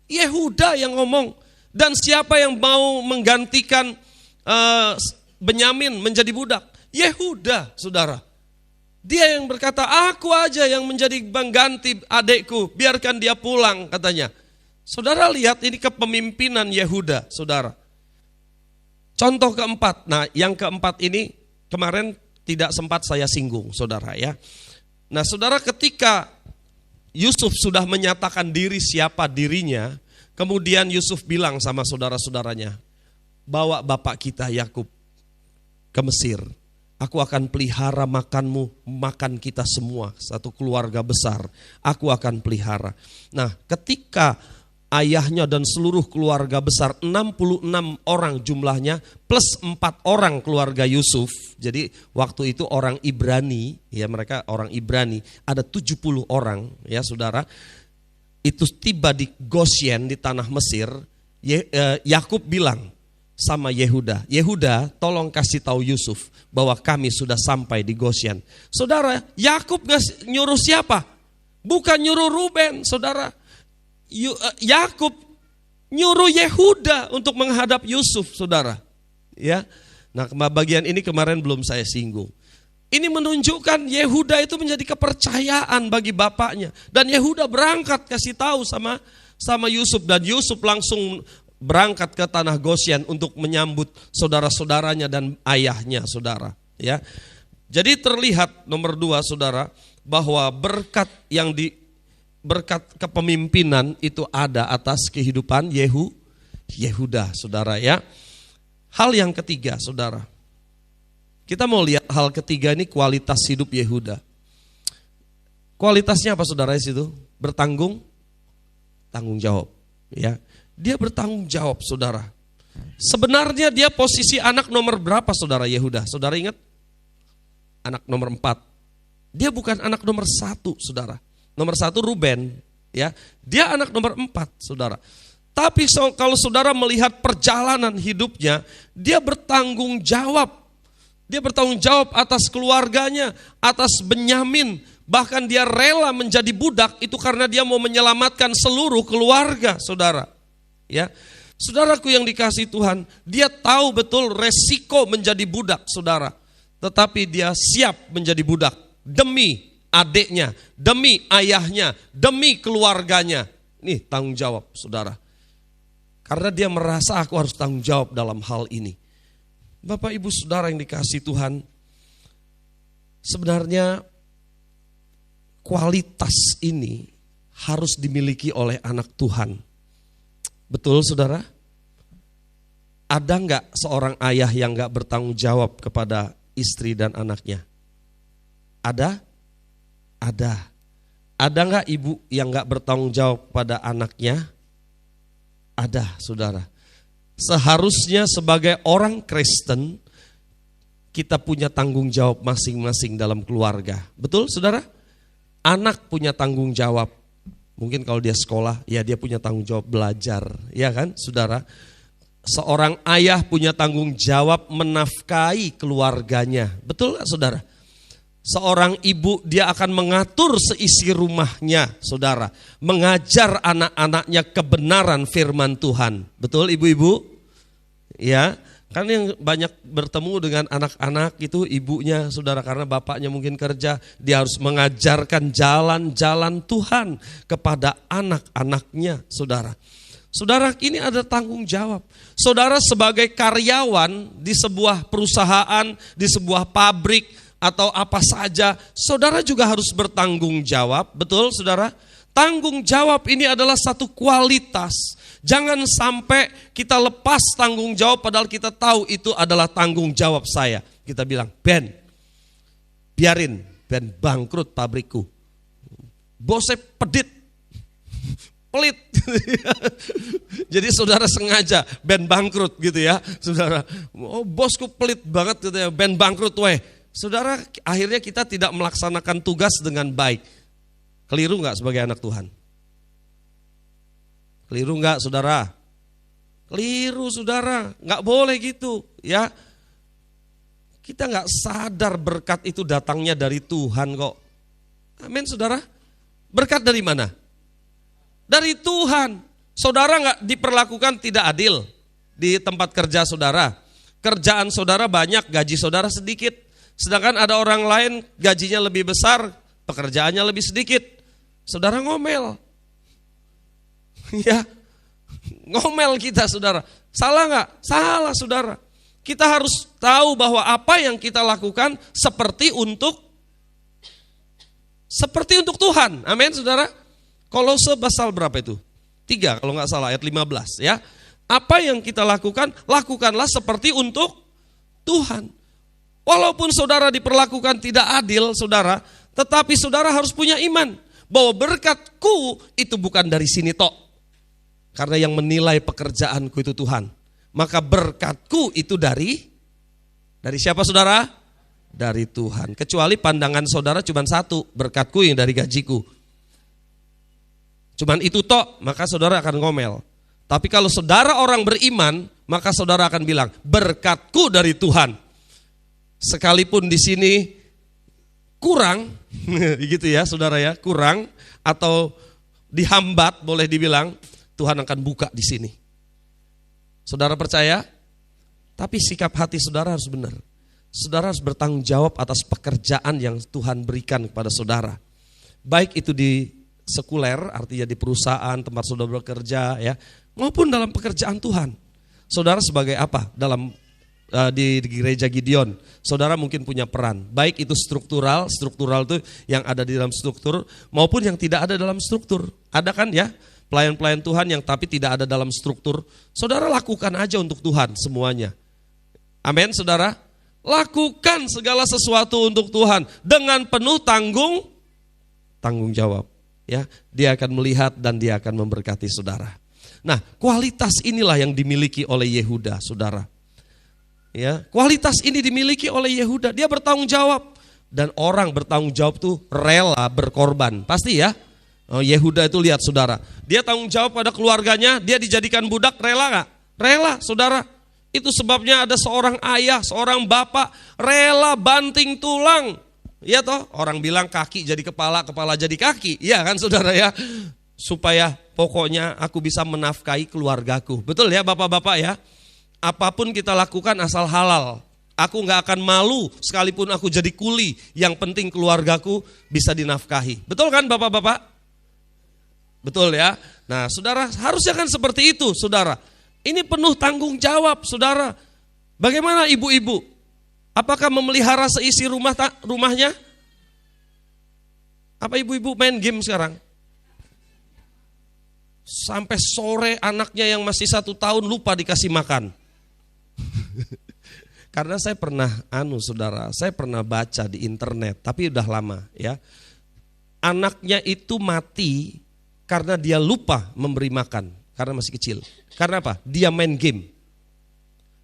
Yehuda yang ngomong. Dan siapa yang mau menggantikan Benyamin menjadi budak? Yehuda, saudara. Dia yang berkata, aku aja yang menjadi pengganti adekku, biarkan dia pulang, katanya. Saudara lihat ini kepemimpinan Yehuda, saudara. Contoh keempat, nah yang keempat ini kemarin tidak sempat saya singgung, saudara ya. Nah saudara, ketika Yusuf sudah menyatakan diri siapa dirinya, kemudian Yusuf bilang sama saudara-saudaranya, bawa bapak kita Yakub ke Mesir. Aku akan pelihara makanmu, makan kita semua, satu keluarga besar. Aku akan pelihara. Nah ketika ayahnya dan seluruh keluarga besar, 66 orang jumlahnya, plus 4 orang keluarga Yusuf. Jadi waktu itu orang Ibrani, ya mereka orang Ibrani, ada 70 orang ya saudara. Itu tiba di Goshen di tanah Mesir. Yakub bilang sama Yehuda, Yehuda tolong kasih tahu Yusuf bahwa kami sudah sampai di Goshen. Saudara, Yakub nyuruh siapa? Bukan nyuruh Ruben, saudara. Yakub nyuruh Yehuda untuk menghadap Yusuf, saudara. Ya, nah bagian ini kemarin belum saya singgung. Ini menunjukkan Yehuda itu menjadi kepercayaan bagi bapaknya. Dan Yehuda berangkat kasih tahu sama Yusuf. Dan Yusuf langsung berangkat ke tanah Goshen untuk menyambut saudara-saudaranya dan ayahnya, saudara. Ya, jadi terlihat nomor 2, saudara, bahwa berkat berkat kepemimpinan itu ada atas kehidupan Yehuda, saudara ya. Hal yang ketiga, saudara. Kita mau lihat hal ketiga ini, kualitas hidup Yehuda. Kualitasnya apa, saudara, itu? Tanggung jawab, ya. Dia bertanggung jawab, saudara. Sebenarnya dia posisi anak nomor berapa, saudara Yehuda? Saudara ingat? Anak nomor 4. Dia bukan anak nomor 1, saudara. Nomor 1 Ruben, ya. Dia anak nomor 4, saudara. Tapi kalau saudara melihat perjalanan hidupnya, dia bertanggung jawab. Dia bertanggung jawab atas keluarganya, atas Benyamin. Bahkan dia rela menjadi budak itu karena dia mau menyelamatkan seluruh keluarga, saudara. Ya, saudaraku yang dikasihi Tuhan, dia tahu betul resiko menjadi budak, saudara. Tetapi dia siap menjadi budak demi adiknya, demi ayahnya, demi keluarganya. Nih tanggung jawab, saudara. Karena dia merasa aku harus tanggung jawab dalam hal ini. Bapak Ibu Saudara yang dikasihi Tuhan, sebenarnya kualitas ini harus dimiliki oleh anak Tuhan. Betul saudara? Ada enggak seorang ayah yang enggak bertanggung jawab kepada istri dan anaknya? Ada? Ada. Ada enggak ibu yang enggak bertanggung jawab pada anaknya? Ada, saudara. Seharusnya sebagai orang Kristen, kita punya tanggung jawab masing-masing dalam keluarga. Betul, saudara? Anak punya tanggung jawab. Mungkin kalau dia sekolah, ya dia punya tanggung jawab belajar. Ya kan, saudara? Seorang ayah punya tanggung jawab menafkahi keluarganya. Betul gak, saudara? Seorang ibu dia akan mengatur seisi rumahnya, saudara. Mengajar anak-anaknya kebenaran firman Tuhan. Betul ibu-ibu? Ya, kan yang banyak bertemu dengan anak-anak itu ibunya, saudara. Karena bapaknya mungkin kerja, dia harus mengajarkan jalan-jalan Tuhan kepada anak-anaknya, saudara. Saudara, ini ada tanggung jawab. Saudara sebagai karyawan di sebuah perusahaan, di sebuah pabrik, atau apa saja, saudara juga harus bertanggung jawab. Betul saudara? Tanggung jawab ini adalah satu kualitas. Jangan sampai kita lepas tanggung jawab padahal kita tahu itu adalah tanggung jawab saya. Kita bilang, Ben, biarin Ben bangkrut pabrikku. Bosnya pelit. Jadi saudara sengaja Ben bangkrut gitu ya. Saudara, oh bosku pelit banget gitu ya, Ben bangkrut weh. Saudara, akhirnya kita tidak melaksanakan tugas dengan baik. Keliru enggak sebagai anak Tuhan? Keliru enggak saudara? Keliru saudara, enggak boleh gitu ya. Kita enggak sadar berkat itu datangnya dari Tuhan kok. Amin saudara. Berkat dari mana? Dari Tuhan. Saudara enggak diperlakukan tidak adil di tempat kerja saudara. Kerjaan saudara banyak, gaji saudara sedikit. Sedangkan ada orang lain gajinya lebih besar, pekerjaannya lebih sedikit. Saudara ngomel. Ya, ngomel kita saudara. Salah gak? Salah saudara. Kita harus tahu bahwa apa yang kita lakukan seperti untuk Tuhan. Amin saudara. Kolose pasal berapa itu? 3 kalau gak salah, ayat 15 ya. Apa yang kita lakukan, lakukanlah seperti untuk Tuhan. Walaupun saudara diperlakukan tidak adil, saudara, tetapi saudara harus punya iman bahwa berkatku itu bukan dari sini tok. Karena yang menilai pekerjaanku itu Tuhan. Maka berkatku itu dari siapa saudara? Dari Tuhan. Kecuali pandangan saudara cuma satu, berkatku yang dari gajiku. Cuman itu tok, maka saudara akan ngomel. Tapi kalau saudara orang beriman, maka saudara akan bilang, berkatku dari Tuhan. Sekalipun di sini kurang, gitu ya saudara ya, kurang atau dihambat boleh dibilang, Tuhan akan buka di sini. Saudara percaya? Tapi sikap hati saudara harus benar. Saudara harus bertanggung jawab atas pekerjaan yang Tuhan berikan kepada saudara. Baik itu di sekuler, artinya di perusahaan, tempat saudara bekerja ya, maupun dalam pekerjaan Tuhan. Saudara sebagai apa? Dalam di gereja Gideon, saudara mungkin punya peran, baik itu struktural itu yang ada di dalam struktur, maupun yang tidak ada dalam struktur. Ada kan ya, pelayan-pelayan Tuhan yang tapi tidak ada dalam struktur, saudara lakukan aja untuk Tuhan semuanya. Amin saudara, lakukan segala sesuatu untuk Tuhan dengan penuh tanggung jawab. Ya, dia akan melihat dan dia akan memberkati saudara. Nah, kualitas inilah yang dimiliki oleh Yehuda, saudara. Ya, kualitas ini dimiliki oleh Yehuda. Dia bertanggung jawab Dan orang bertanggung jawab tuh rela berkorban. Pasti ya. Yehuda itu lihat saudara. Dia tanggung jawab pada keluarganya, dia dijadikan budak, rela gak? Rela saudara. Itu sebabnya ada seorang ayah, seorang bapak rela banting tulang. Ya toh, orang bilang kaki jadi kepala, kepala jadi kaki. Iya kan saudara ya. Supaya pokoknya aku bisa menafkahi keluargaku. Betul ya bapak-bapak ya. Apapun kita lakukan asal halal. Aku gak akan malu sekalipun aku jadi kuli. Yang penting keluargaku bisa dinafkahi. Betul kan bapak-bapak? Betul ya. Nah saudara, harusnya kan seperti itu saudara. Ini penuh tanggung jawab saudara. Bagaimana ibu-ibu? Apakah memelihara seisi rumahnya? Apa ibu-ibu main game sekarang? Sampai sore anaknya yang masih 1 tahun lupa dikasih makan. Karena saya pernah saudara, saya pernah baca di internet, tapi udah lama ya. Anaknya itu mati karena dia lupa memberi makan, karena masih kecil. Karena apa? Dia main game.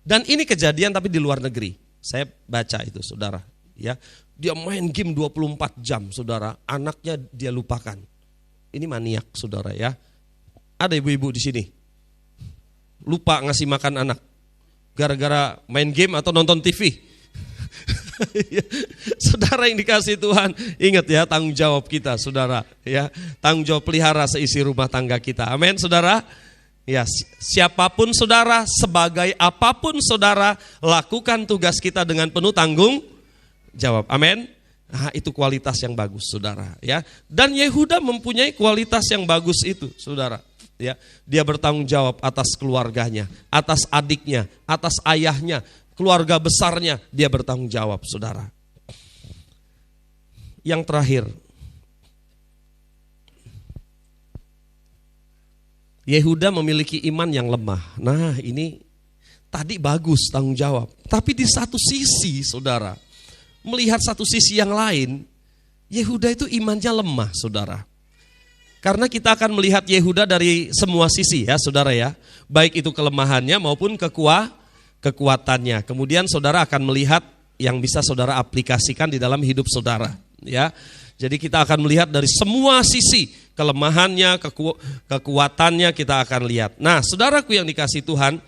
Dan ini kejadian tapi di luar negeri. Saya baca itu saudara ya. Dia main game 24 jam saudara, anaknya dia lupakan. Ini maniak saudara ya. Ada ibu-ibu di sini lupa ngasih makan anak gara-gara main game atau nonton TV. Saudara yang dikasih Tuhan, ingat ya tanggung jawab kita saudara ya. Tanggung jawab pelihara seisi rumah tangga kita. Amin saudara. Ya, siapapun saudara, sebagai apapun saudara, lakukan tugas kita dengan penuh tanggung jawab. Amin. Nah, itu kualitas yang bagus saudara ya. Dan Yehuda mempunyai kualitas yang bagus itu saudara. Ya, dia bertanggung jawab atas keluarganya, atas adiknya, atas ayahnya, keluarga besarnya, dia bertanggung jawab, saudara. Yang terakhir, Yehuda memiliki iman yang lemah. Nah, ini tadi bagus tanggung jawab, tapi di satu sisi, saudara, melihat satu sisi yang lain, Yehuda itu imannya lemah, saudara. Karena kita akan melihat Yehuda dari semua sisi ya saudara ya. Baik itu kelemahannya maupun kekuatannya. Kemudian saudara akan melihat yang bisa saudara aplikasikan di dalam hidup saudara ya. Jadi kita akan melihat dari semua sisi. Kelemahannya, kekuatannya kita akan lihat. Nah saudaraku yang dikasih Tuhan,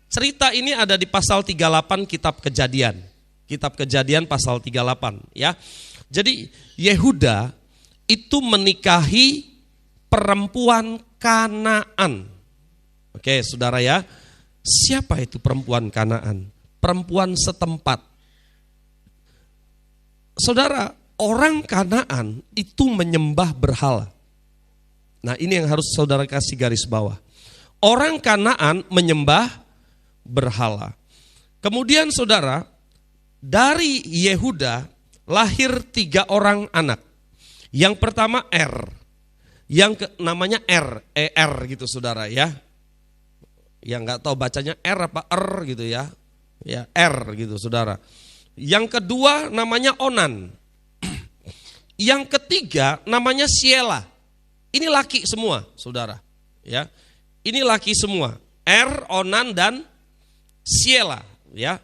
cerita ini ada di pasal 38 kitab Kejadian. Kitab Kejadian pasal 38 ya. Jadi Yehuda itu menikahi perempuan Kanaan. Oke, saudara ya. Siapa itu perempuan Kanaan? Perempuan setempat. Saudara, orang Kanaan itu menyembah berhala. Nah, ini yang harus saudara kasih garis bawah. Orang Kanaan menyembah berhala. Kemudian saudara, dari Yehuda lahir 3 orang anak. Yang pertama yang namanya ER gitu saudara ya. Yang nggak tahu bacanya R apa gitu ya. Ya R gitu saudara. Yang kedua namanya Onan. Yang ketiga namanya Siela. Ini laki semua saudara ya. Ini laki semua. R, Onan dan Siela ya.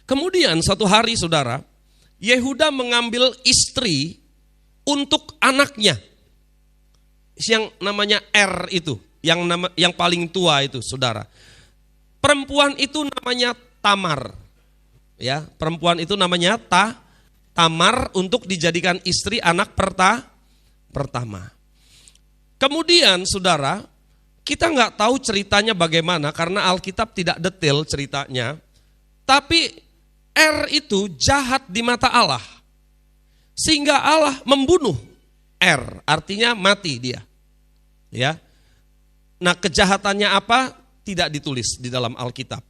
Kemudian satu hari saudara, Yehuda mengambil istri untuk anaknya. Yang namanya R itu, yang paling tua itu, saudara. Perempuan itu namanya Tamar. Ya, perempuan itu namanya Tamar untuk dijadikan istri anak pertama. Kemudian, saudara, kita nggak tahu ceritanya bagaimana karena Alkitab tidak detail ceritanya. Tapi R itu jahat di mata Allah. Sehingga Allah membunuh R, artinya mati dia. Ya. Nah, kejahatannya apa? Tidak ditulis di dalam Alkitab.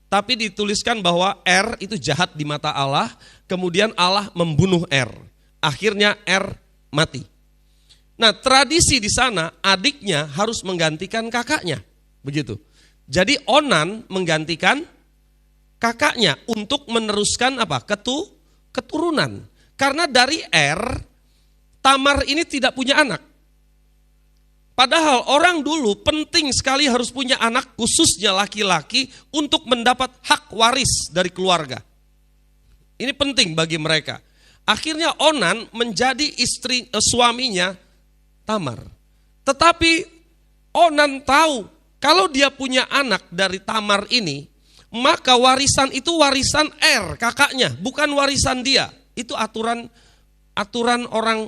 Tapi dituliskan bahwa R itu jahat di mata Allah, kemudian Allah membunuh R. Akhirnya R mati. Nah, tradisi di sana adiknya harus menggantikan kakaknya, begitu. Jadi Onan menggantikan kakaknya untuk meneruskan apa? Keturunan. Karena dari R, Tamar ini tidak punya anak. Padahal orang dulu penting sekali harus punya anak, khususnya laki-laki, untuk mendapat hak waris dari keluarga. Ini penting bagi mereka. Akhirnya Onan menjadi suaminya Tamar. Tetapi Onan tahu kalau dia punya anak dari Tamar ini, maka warisan itu warisan kakaknya, bukan warisan dia. Itu aturan orang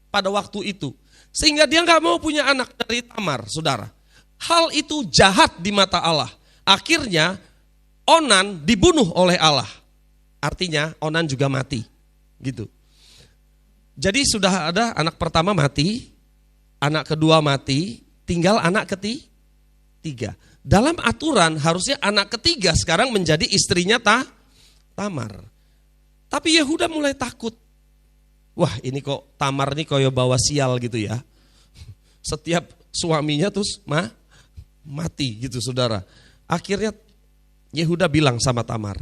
pada waktu itu. Sehingga dia nggak mau punya anak dari Tamar, saudara. Hal itu jahat di mata Allah. Akhirnya Onan dibunuh oleh Allah. Artinya Onan juga mati. Gitu. Jadi sudah ada anak pertama mati, anak kedua mati, tinggal anak ketiga. Dalam aturan harusnya anak ketiga sekarang menjadi istrinya Tamar. Tapi Yehuda mulai takut. Wah, ini kok Tamar nih koyo bawa sial gitu ya. Setiap suaminya terus mati gitu, saudara. Akhirnya Yehuda bilang sama Tamar,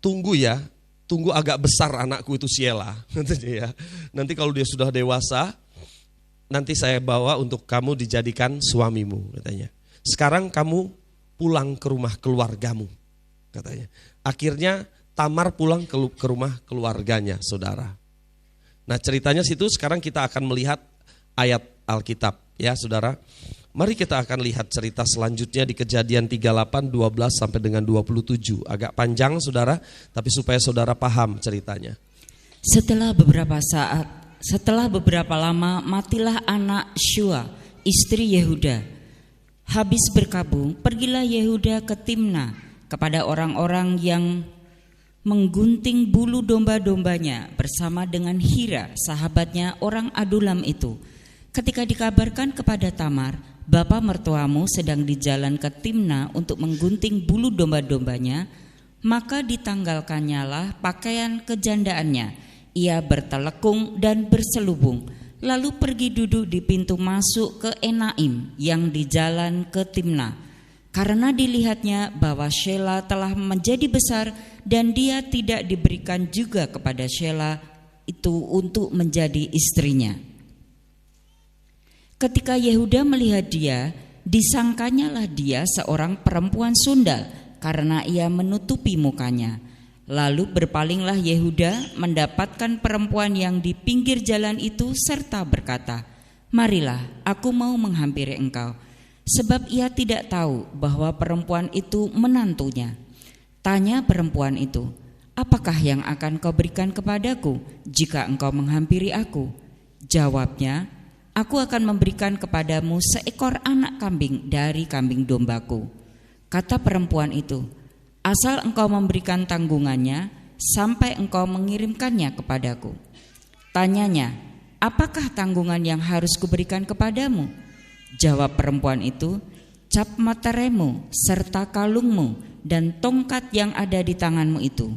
tunggu agak besar anakku itu Sheila. Nanti kalau dia sudah dewasa, nanti saya bawa untuk kamu dijadikan suamimu, katanya. Sekarang kamu pulang ke rumah keluargamu, katanya. Akhirnya Tamar pulang ke rumah keluarganya, saudara. Nah, ceritanya situ sekarang kita akan melihat ayat Alkitab, ya saudara. Mari kita akan lihat cerita selanjutnya di Kejadian 38, 12 sampai dengan 27. Agak panjang, saudara, tapi supaya saudara paham ceritanya. Setelah beberapa lama matilah anak Shua, istri Yehuda. Habis berkabung, pergilah Yehuda ke Timna kepada orang-orang yang menggunting bulu domba-dombanya bersama dengan Hira, sahabatnya orang Adulam itu. Ketika dikabarkan kepada Tamar, bapa mertuamu sedang di jalan ke Timna untuk menggunting bulu domba-dombanya, maka ditanggalkannya lah pakaian kejandaannya. Ia bertelekung dan berselubung, lalu pergi duduk di pintu masuk ke Enaim yang di jalan ke Timna. Karena dilihatnya bahwa Sheila telah menjadi besar dan dia tidak diberikan juga kepada Sheila itu untuk menjadi istrinya. Ketika Yehuda melihat dia, disangkanyalah dia seorang perempuan sundal karena ia menutupi mukanya. Lalu berpalinglah Yehuda mendapatkan perempuan yang di pinggir jalan itu serta berkata, "Marilah, aku mau menghampiri engkau." Sebab ia tidak tahu bahwa perempuan itu menantunya. Tanya perempuan itu, "Apakah yang akan kau berikan kepadaku jika engkau menghampiri aku?" Jawabnya, "Aku akan memberikan kepadamu seekor anak kambing dari kambing dombaku." Kata perempuan itu, "Asal engkau memberikan tanggungannya sampai engkau mengirimkannya kepadaku." Tanyanya, "Apakah tanggungan yang harus kuberikan kepadamu?" Jawab perempuan itu, "Cap materemu serta kalungmu dan tongkat yang ada di tanganmu itu."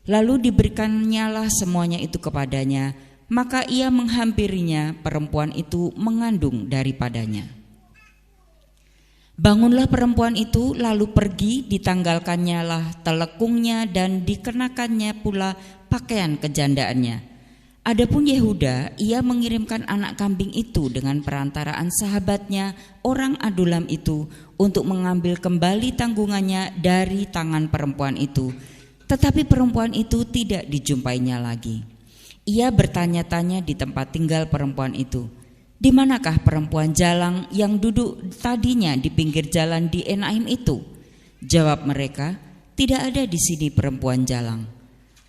Lalu diberikannya semuanya itu kepadanya. Maka ia menghampirinya, perempuan itu mengandung daripadanya. Bangunlah perempuan itu lalu pergi, ditanggalkannya lah telekungnya dan dikenakannya pula pakaian kejandaannya. Adapun Yehuda, ia mengirimkan anak kambing itu dengan perantaraan sahabatnya orang Adulam itu untuk mengambil kembali tanggungannya dari tangan perempuan itu. Tetapi perempuan itu tidak dijumpainya lagi. Ia bertanya-tanya di tempat tinggal perempuan itu, "Di manakah perempuan jalang yang duduk tadinya di pinggir jalan di Enaim itu?" Jawab mereka, "Tidak ada di sini perempuan jalang."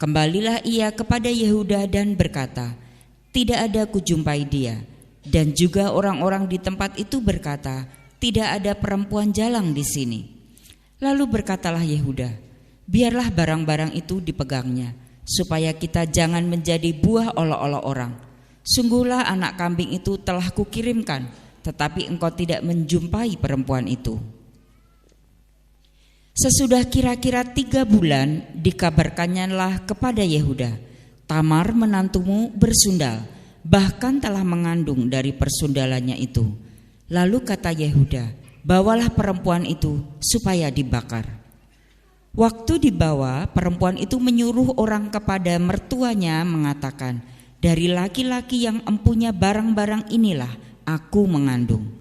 Kembalilah ia kepada Yehuda dan berkata, "Tidak ada kujumpai dia." Dan juga orang-orang di tempat itu berkata, "Tidak ada perempuan jalang di sini." Lalu berkatalah Yehuda, "Biarlah barang-barang itu dipegangnya, supaya kita jangan menjadi buah olok-olok orang. Sungguhlah anak kambing itu telah kukirimkan, tetapi engkau tidak menjumpai perempuan itu." Sesudah kira-kira 3 bulan dikabarkannyalah kepada Yehuda, "Tamar menantumu bersundal, bahkan telah mengandung dari persundalannya itu." Lalu kata Yehuda, "Bawalah perempuan itu supaya dibakar." Waktu dibawa, perempuan itu menyuruh orang kepada mertuanya mengatakan, "Dari laki-laki yang empunya barang-barang inilah aku mengandung."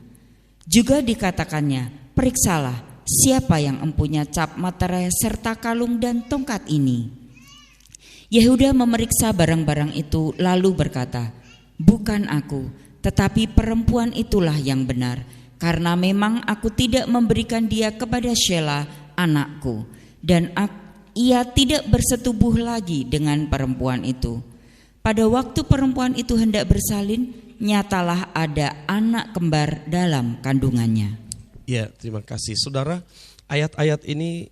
Juga dikatakannya, "Periksalah siapa yang empunya cap materai serta kalung dan tongkat ini." Yehuda memeriksa barang-barang itu lalu berkata, "Bukan aku, tetapi perempuan itulah yang benar, karena memang aku tidak memberikan dia kepada Shelah anakku, dan ia tidak bersetubuh lagi dengan perempuan itu. Pada waktu perempuan itu hendak bersalin, nyatalah ada anak kembar dalam kandungannya." Ya, terima kasih saudara. Ayat-ayat ini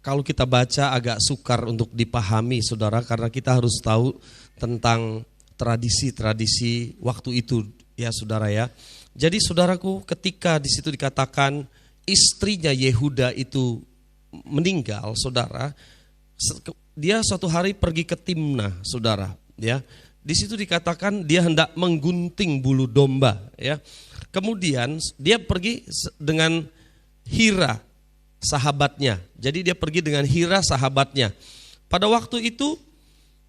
kalau kita baca agak sukar untuk dipahami saudara, karena kita harus tahu tentang tradisi-tradisi waktu itu ya saudara ya. Jadi saudaraku, ketika di situ dikatakan istrinya Yehuda itu meninggal saudara, dia suatu hari pergi ke Timnah saudara ya. Di situ dikatakan dia hendak menggunting bulu domba ya. Kemudian dia pergi dengan Hira sahabatnya. Jadi dia pergi dengan Hira sahabatnya. Pada waktu itu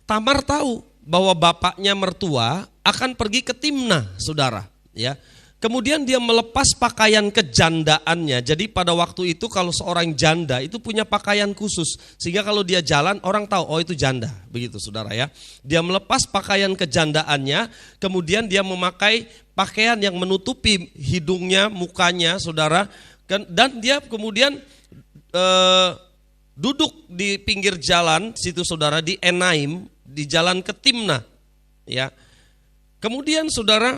Tamar tahu bahwa bapaknya mertua akan pergi ke Timnah saudara ya. Kemudian dia melepas pakaian kejandaannya. Jadi pada waktu itu kalau seorang janda itu punya pakaian khusus, sehingga kalau dia jalan orang tahu oh itu janda, begitu saudara ya. Dia melepas pakaian kejandaannya, kemudian dia memakai pakaian yang menutupi hidungnya, mukanya saudara. Dan dia kemudian duduk di pinggir jalan situ saudara, di Enaim, di jalan ke Timnah ya. Kemudian saudara,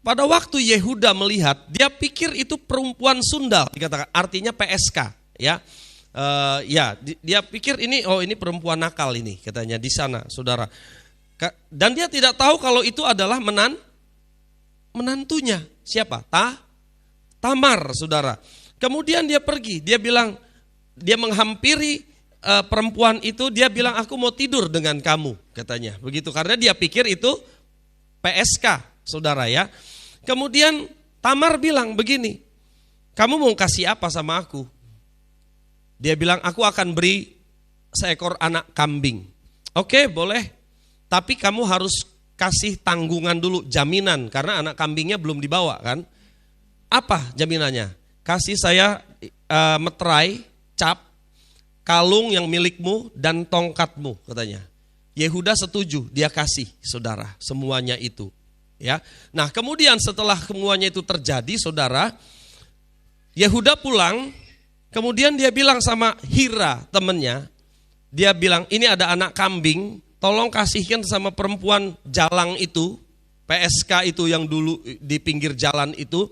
pada waktu Yehuda melihat, dia pikir itu perempuan sundal, dikatakan artinya PSK ya. Dia pikir ini perempuan nakal ini katanya di sana saudara. Dan dia tidak tahu kalau itu adalah menantunya. Siapa? Tamar saudara. Kemudian dia pergi, dia bilang, dia menghampiri perempuan itu, dia bilang aku mau tidur dengan kamu katanya. Begitu, karena dia pikir itu PSK saudara ya. Kemudian Tamar bilang begini, kamu mau kasih apa sama aku? Dia bilang aku akan beri seekor anak kambing. Oke, boleh, tapi kamu harus kasih tanggungan dulu, jaminan, karena anak kambingnya belum dibawa kan. Apa jaminannya? Kasih saya meterai, cap, kalung yang milikmu dan tongkatmu katanya. Yehuda setuju, dia kasih saudara semuanya itu. Ya, nah kemudian setelah semuanya itu terjadi saudara, Yehuda pulang, kemudian dia bilang sama Hira temannya, dia bilang ini ada anak kambing, tolong kasihkan sama perempuan jalang itu, PSK itu yang dulu di pinggir jalan itu,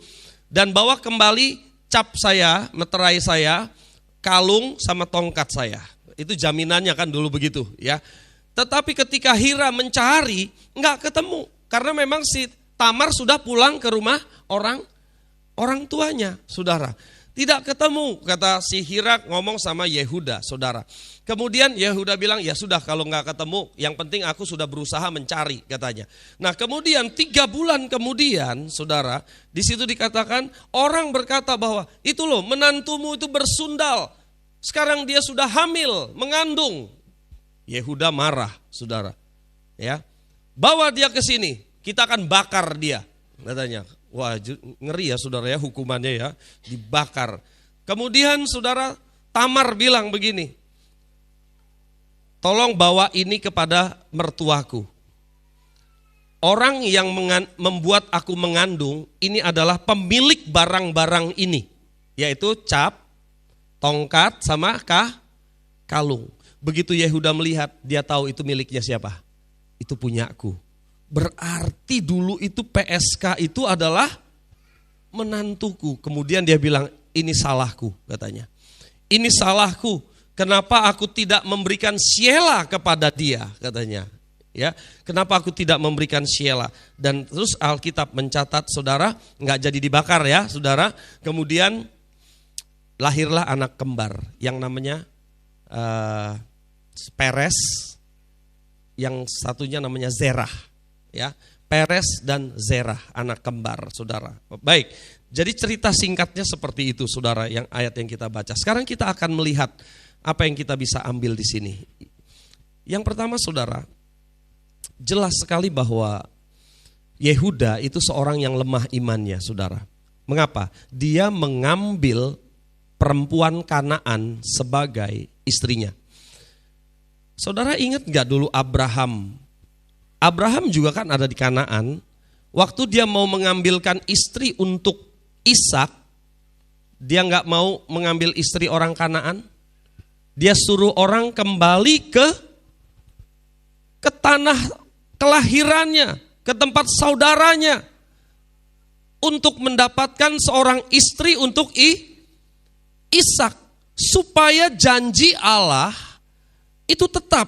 dan bawa kembali cap saya, meterai saya, kalung sama tongkat saya. Itu jaminannya kan dulu begitu ya. Tetapi ketika Hira mencari, nggak ketemu. Karena memang si Tamar sudah pulang ke rumah orang tuanya, saudara. Tidak ketemu, kata si Hira ngomong sama Yehuda, saudara. Kemudian Yehuda bilang, ya sudah kalau nggak ketemu, yang penting aku sudah berusaha mencari, katanya. Nah kemudian 3 bulan kemudian, saudara, di situ dikatakan orang berkata bahwa itu loh menantumu itu bersundal. Sekarang dia sudah hamil, mengandung. Yehuda marah, saudara. Ya. Bawa dia ke sini, kita akan bakar dia, katanya. Wah, ngeri ya saudara ya hukumannya ya, dibakar. Kemudian saudara, Tamar bilang begini, tolong bawa ini kepada mertuaku. Orang yang membuat aku mengandung ini adalah pemilik barang-barang ini, yaitu cap, tongkat sama kalung. Begitu Yehuda melihat, dia tahu itu miliknya siapa? Itu punyaku. Berarti dulu itu PSK itu adalah menantuku. Kemudian dia bilang, ini salahku katanya. Ini salahku, kenapa aku tidak memberikan Shelah kepada dia katanya. Ya, kenapa aku tidak memberikan Shelah? Dan terus Alkitab mencatat saudara, nggak jadi dibakar ya saudara. Kemudian lahirlah anak kembar yang namanya Peres, yang satunya namanya Zerah, ya, Peres dan Zerah, anak kembar, saudara. Baik, jadi cerita singkatnya seperti itu, saudara, yang ayat yang kita baca. Sekarang kita akan melihat apa yang kita bisa ambil di sini. Yang pertama, saudara, jelas sekali bahwa Yehuda itu seorang yang lemah imannya, saudara. Mengapa? Dia mengambil perempuan Kanaan sebagai istrinya. Saudara ingat gak dulu Abraham? Abraham juga kan ada di Kanaan. Waktu dia mau mengambilkan istri untuk Ishak, dia gak mau mengambil istri orang Kanaan. Dia suruh orang kembali ke tanah kelahirannya, ke tempat saudaranya, untuk mendapatkan seorang istri untuk Ishak, supaya janji Allah itu tetap.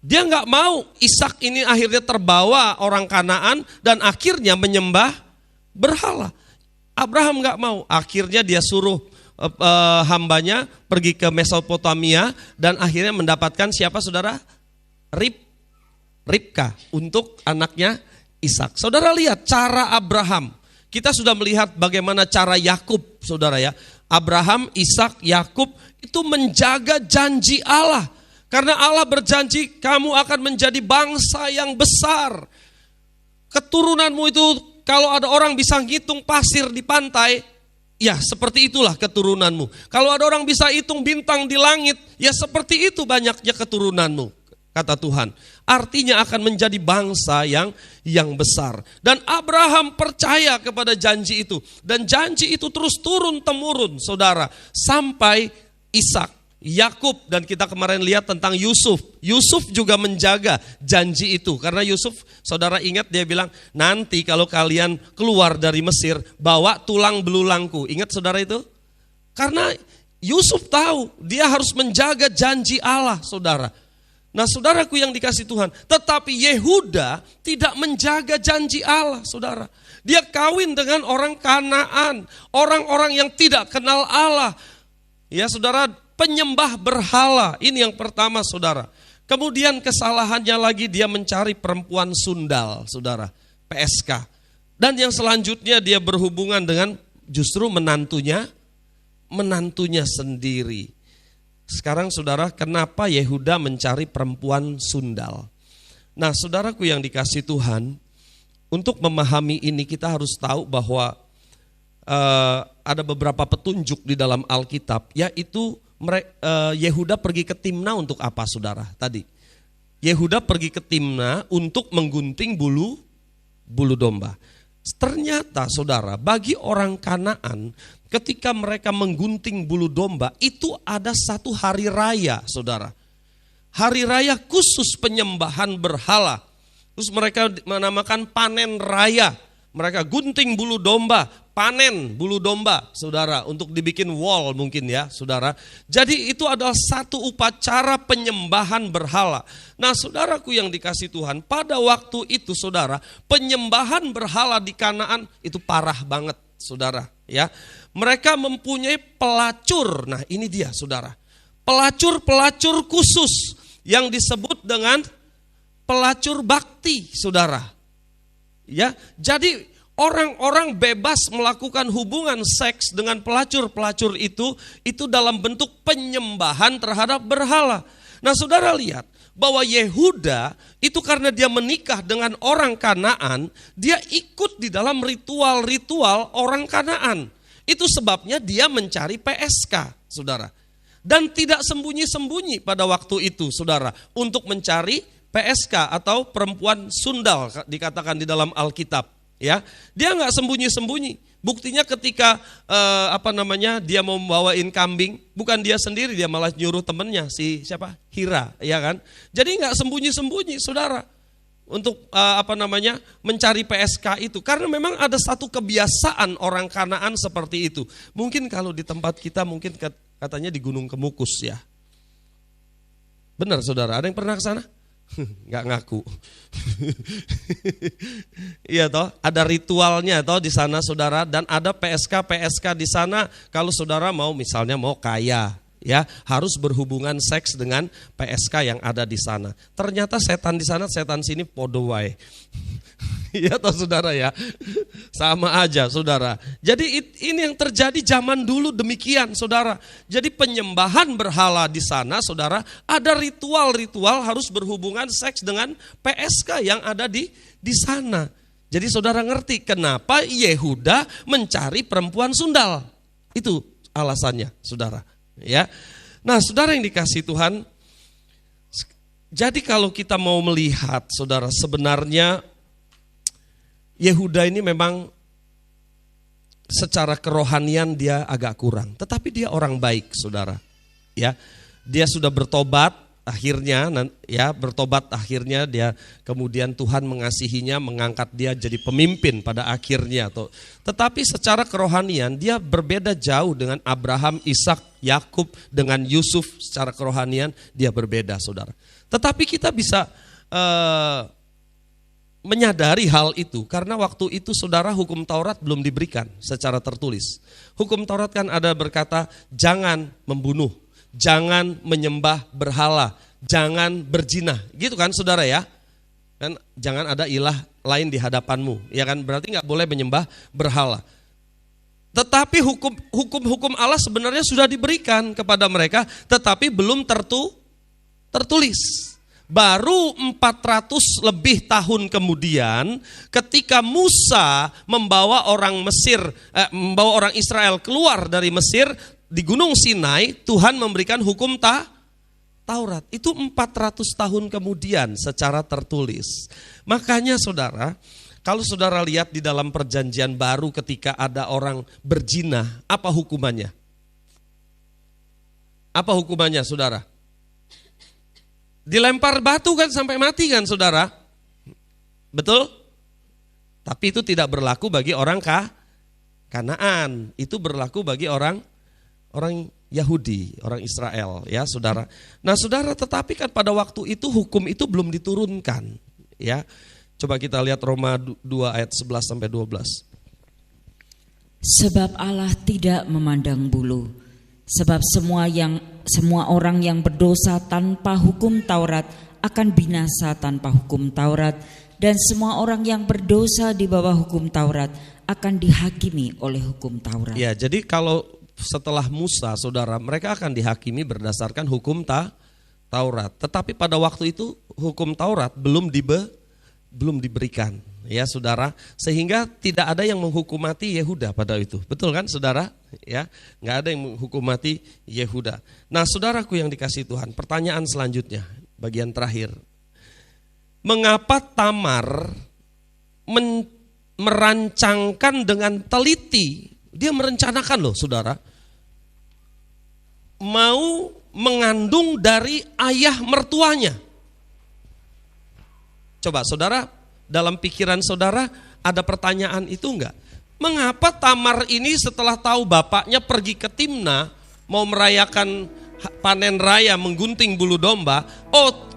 Dia nggak mau Ishak ini akhirnya terbawa orang Kanaan dan akhirnya menyembah berhala. Abraham nggak mau, akhirnya dia suruh hambanya pergi ke Mesopotamia dan akhirnya mendapatkan siapa saudara? Ribka untuk anaknya Ishak. Saudara lihat cara Abraham. Kita sudah melihat bagaimana cara Yakub, saudara ya. Abraham, Ishak, Yakub itu menjaga janji Allah. Karena Allah berjanji kamu akan menjadi bangsa yang besar. Keturunanmu itu kalau ada orang bisa ngitung pasir di pantai, ya seperti itulah keturunanmu. Kalau ada orang bisa hitung bintang di langit, ya seperti itu banyaknya keturunanmu, kata Tuhan. Artinya akan menjadi bangsa yang besar. Dan Abraham percaya kepada janji itu. Dan janji itu terus turun-temurun, saudara. Sampai Ishak, Yakub, dan kita kemarin lihat tentang Yusuf. Yusuf juga menjaga janji itu. Karena Yusuf, saudara ingat dia bilang, nanti kalau kalian keluar dari Mesir, bawa tulang belulangku. Ingat saudara itu? Karena Yusuf tahu dia harus menjaga janji Allah, saudara. Nah saudaraku yang dikasih Tuhan, tetapi Yehuda tidak menjaga janji Allah, saudara. Dia kawin dengan orang Kanaan, orang-orang yang tidak kenal Allah. Ya saudara, penyembah berhala, ini yang pertama saudara. Kemudian kesalahannya lagi dia mencari perempuan sundal, saudara, PSK. Dan yang selanjutnya dia berhubungan dengan justru menantunya sendiri. Sekarang saudara, kenapa Yehuda mencari perempuan sundal? Nah saudaraku yang dikasih Tuhan, untuk memahami ini kita harus tahu bahwa ada beberapa petunjuk di dalam Alkitab, yaitu Yehuda pergi ke Timna untuk apa saudara? Tadi Yehuda pergi ke Timna untuk menggunting bulu domba. Ternyata saudara, bagi orang Kanaan ketika mereka menggunting bulu domba itu ada satu hari raya, saudara. Hari raya khusus penyembahan berhala. Terus mereka menamakan panen raya. Mereka gunting bulu domba, panen bulu domba, saudara, untuk dibikin wall mungkin ya, saudara. Jadi itu adalah satu upacara penyembahan berhala. Nah, saudaraku yang dikasih Tuhan, pada waktu itu, saudara, penyembahan berhala di Kanaan itu parah banget, saudara. Ya, mereka mempunyai pelacur. Nah, ini dia, saudara, pelacur khusus yang disebut dengan pelacur bakti, saudara. Ya, jadi orang-orang bebas melakukan hubungan seks dengan pelacur-pelacur itu dalam bentuk penyembahan terhadap berhala. Nah, saudara lihat bahwa Yehuda itu karena dia menikah dengan orang Kanaan, dia ikut di dalam ritual-ritual orang Kanaan. Itu sebabnya dia mencari PSK, saudara. Dan tidak sembunyi-sembunyi pada waktu itu, saudara, untuk mencari PSK atau perempuan sundal dikatakan di dalam Alkitab, ya. Dia nggak sembunyi-sembunyi. Buktinya ketika dia mau membawain kambing, bukan dia sendiri, dia malah nyuruh temennya si siapa? Hira, ya kan? Jadi nggak sembunyi-sembunyi, saudara, untuk mencari PSK itu, karena memang ada satu kebiasaan orang Kanaan seperti itu. Mungkin kalau di tempat kita mungkin katanya di Gunung Kemukus ya. Benar saudara, ada yang pernah ke sana? Nggak ngaku. Iya toh, ada ritualnya toh di sana saudara, dan ada PSK di sana. Kalau saudara mau misalnya mau kaya, ya harus berhubungan seks dengan PSK yang ada di sana. Ternyata setan di sana, setan sini podo wae. Iya toh saudara ya, sama aja saudara. Jadi ini yang terjadi zaman dulu demikian saudara. Jadi penyembahan berhala di sana saudara, ada ritual-ritual harus berhubungan seks dengan PSK yang ada di sana. Jadi saudara ngerti kenapa Yehuda mencari perempuan sundal. Itu alasannya saudara. Ya, nah saudara yang dikasih Tuhan, Jadi kalau kita mau melihat, saudara, sebenarnya Yehuda ini memang secara kerohanian dia agak kurang, tetapi dia orang baik, saudara. Ya, dia sudah bertobat akhirnya, akhirnya dia kemudian Tuhan mengasihinya, mengangkat dia jadi pemimpin pada akhirnya. Tetapi secara kerohanian dia berbeda jauh dengan Abraham, Ishak, Yakub, dengan Yusuf. Secara kerohanian dia berbeda, saudara. Tetapi kita bisa menyadari hal itu karena waktu itu, saudara, hukum Taurat belum diberikan secara tertulis. Hukum Taurat kan ada berkata jangan membunuh, jangan menyembah berhala, jangan berzina, gitu kan, saudara ya? Kan jangan ada ilah lain di hadapanmu, ya kan? Berarti nggak boleh menyembah berhala. Tetapi hukum Allah sebenarnya sudah diberikan kepada mereka, tetapi belum tertulis. Baru 400 lebih tahun kemudian, ketika Musa membawa orang Israel keluar dari Mesir di Gunung Sinai, Tuhan memberikan hukum Taurat. Itu 400 tahun kemudian secara tertulis. Makanya, saudara, kalau saudara lihat di dalam perjanjian baru ketika ada orang berzina, apa hukumannya? Apa hukumannya, saudara? Dilempar batu kan sampai mati kan, saudara? Betul? Tapi itu tidak berlaku bagi orang Kanaan. Itu berlaku bagi orang Yahudi, orang Israel, ya, saudara. Nah, saudara, tetapi kan pada waktu itu hukum itu belum diturunkan, ya. Coba kita lihat Roma 2 ayat 11 sampai 12. Sebab Allah tidak memandang bulu, sebab semua orang yang berdosa tanpa hukum Taurat akan binasa tanpa hukum Taurat, dan semua orang yang berdosa di bawah hukum Taurat akan dihakimi oleh hukum Taurat. Ya, jadi kalau setelah Musa, saudara, mereka akan dihakimi berdasarkan hukum Taurat. Tetapi pada waktu itu hukum Taurat belum diberikan, ya, saudara, sehingga tidak ada yang menghukum mati Yehuda pada itu. Betul kan, saudara? Ya, nggak ada yang menghukum mati Yehuda. Nah, saudaraku yang dikasihi Tuhan, pertanyaan selanjutnya, bagian terakhir. Mengapa Tamar merancangkan dengan teliti? Dia merencanakan loh, saudara, mau mengandung dari ayah mertuanya. Coba, saudara, dalam pikiran saudara ada pertanyaan itu enggak? Mengapa Tamar ini setelah tahu bapaknya pergi ke Timna mau merayakan panen raya, menggunting bulu domba,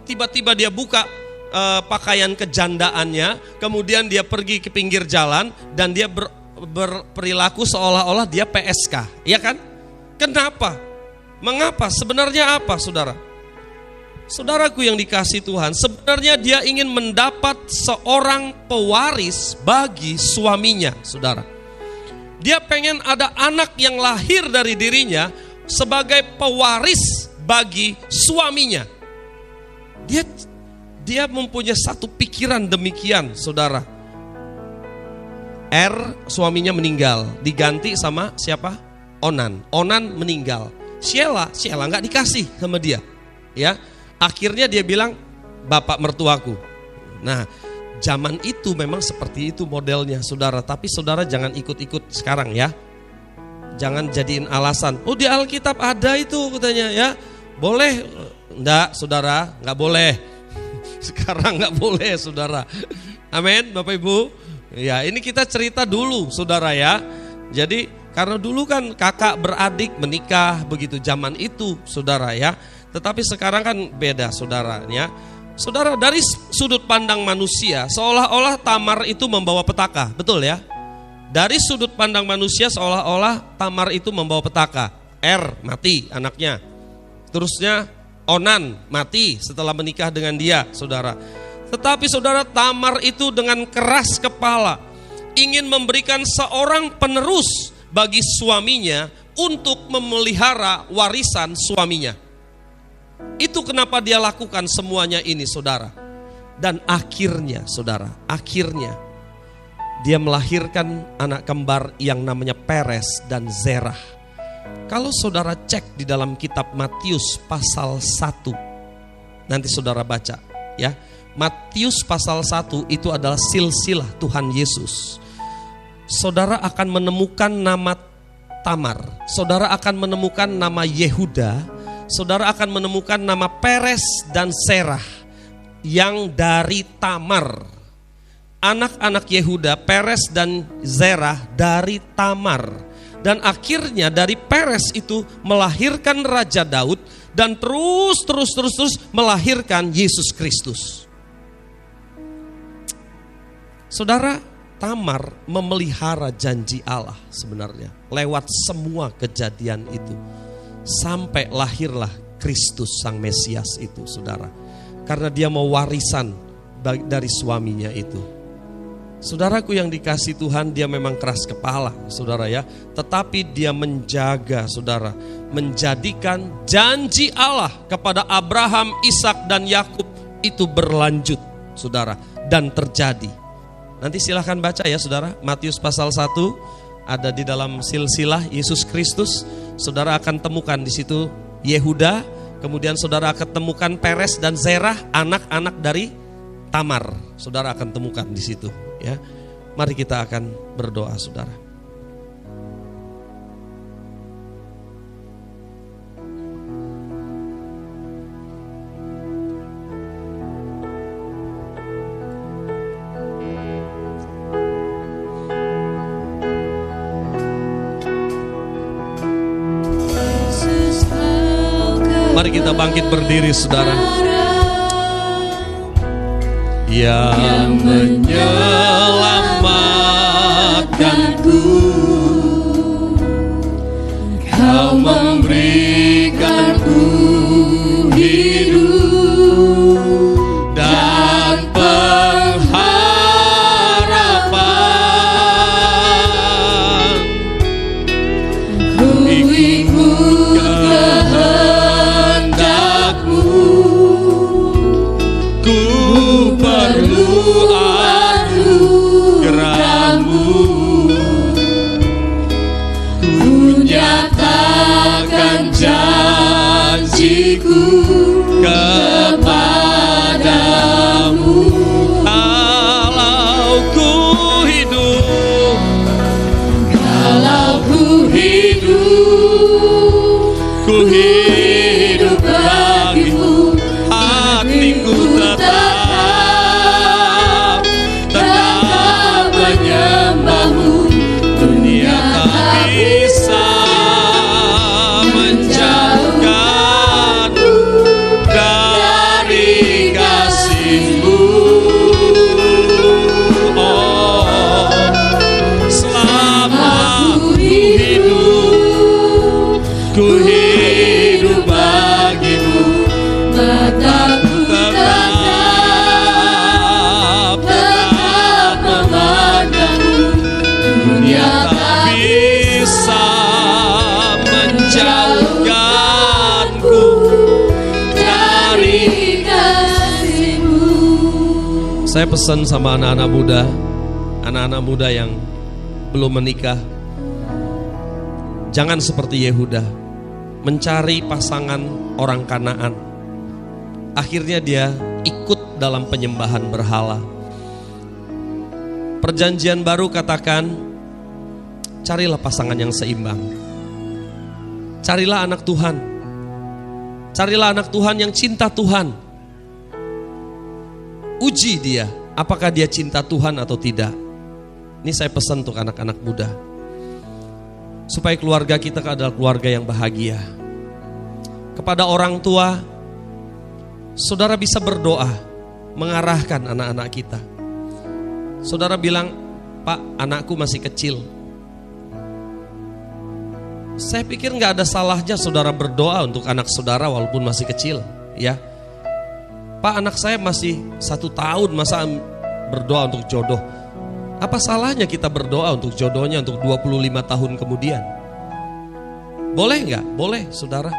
tiba-tiba dia buka pakaian kejandaannya, kemudian dia pergi ke pinggir jalan dan dia berperilaku seolah-olah dia PSK, ya kan? Kenapa? Mengapa? Sebenarnya apa, saudara? Saudaraku yang dikasihi Tuhan, sebenarnya dia ingin mendapat seorang pewaris bagi suaminya, saudara. Dia pengen ada anak yang lahir dari dirinya sebagai pewaris bagi suaminya. Dia mempunyai satu pikiran demikian, saudara. Suaminya meninggal, diganti sama siapa? Onan meninggal. Sheila nggak dikasih sama dia, ya. Akhirnya dia bilang, bapak mertuaku. Nah, zaman itu memang seperti itu modelnya, saudara. Tapi saudara jangan ikut-ikut sekarang, ya. Jangan jadiin alasan. Di Alkitab ada itu katanya, ya. Boleh? Enggak, saudara, enggak boleh. Sekarang enggak boleh, saudara. Amin, Bapak Ibu. Ya, ini kita cerita dulu, saudara, ya. Jadi karena dulu kan kakak beradik menikah begitu zaman itu, saudara, ya. Tetapi sekarang kan beda, saudaranya. Saudara, dari sudut pandang manusia seolah-olah Tamar itu membawa petaka, betul ya? Dari sudut pandang manusia seolah-olah Tamar itu membawa petaka. Mati anaknya. Terusnya Onan mati setelah menikah dengan dia, saudara. Tetapi saudara, Tamar itu dengan keras kepala ingin memberikan seorang penerus bagi suaminya untuk memelihara warisan suaminya. Itu kenapa dia lakukan semuanya ini, saudara. Dan akhirnya, saudara, dia melahirkan anak kembar yang namanya Peres dan Zerah. Kalau saudara cek di dalam kitab Matius pasal 1, Nanti saudara baca ya. Matius pasal 1 itu adalah silsilah Tuhan Yesus. Saudara akan menemukan nama Tamar, saudara akan menemukan nama Yehuda, saudara akan menemukan nama Peres dan Serah yang dari Tamar. Anak-anak Yehuda, Peres dan Zerah dari Tamar. Dan akhirnya dari Peres itu melahirkan Raja Daud dan terus melahirkan Yesus Kristus. Saudara, Tamar memelihara janji Allah sebenarnya lewat semua kejadian itu. Sampai lahirlah Kristus Sang Mesias itu, saudara. Karena dia mau warisan dari suaminya itu. Saudaraku yang dikasih Tuhan, dia memang keras kepala, saudara ya. Tetapi dia menjaga, saudara, menjadikan janji Allah kepada Abraham, Ishak dan Yakub itu berlanjut, saudara, dan terjadi. Nanti silahkan baca ya, saudara. Matius pasal 1 ada di dalam silsilah Yesus Kristus. Saudara akan temukan di situ Yehuda, kemudian saudara akan temukan Peres dan Zerah, anak-anak dari Tamar. Saudara akan temukan di situ. Ya, mari kita akan berdoa, saudara. Mari kita bangkit berdiri, saudara. Yang menyelamatkanku, Kau memberikanku hidup dan pengharapan. Ku ikut kehendak-Mu, ku perlu anugerah-Mu, ku nyatakan janjiku kepadamu. Kalau ku hidup, ku hidup bagimu, hatiku tetap menyembah-Mu. Dunia tak bisa menjauhkanku dari kasih-Mu. Oh, selama ku hidup bagi-Mu, mataku tetap memandang-Mu. Dunia tak bisa menjauhkanku dari kasih-Mu. Saya pesan sama anak-anak muda yang belum menikah, jangan seperti Yehuda mencari pasangan orang Kanaan. Akhirnya dia ikut dalam penyembahan berhala. Perjanjian baru katakan, carilah pasangan yang seimbang. Carilah anak Tuhan. Carilah anak Tuhan yang cinta Tuhan. Uji dia, apakah dia cinta Tuhan atau tidak. Ini saya pesan untuk anak-anak muda, supaya keluarga kita adalah keluarga yang bahagia. Kepada orang tua, saudara bisa berdoa mengarahkan anak-anak kita. Saudara bilang, Pak, anakku masih kecil. Saya pikir gak ada salahnya saudara berdoa untuk anak saudara walaupun masih kecil, ya. Pak, anak saya masih 1 tahun, masa berdoa untuk jodoh? Apa salahnya kita berdoa untuk jodohnya untuk 25 tahun kemudian? Boleh nggak? Boleh, saudara.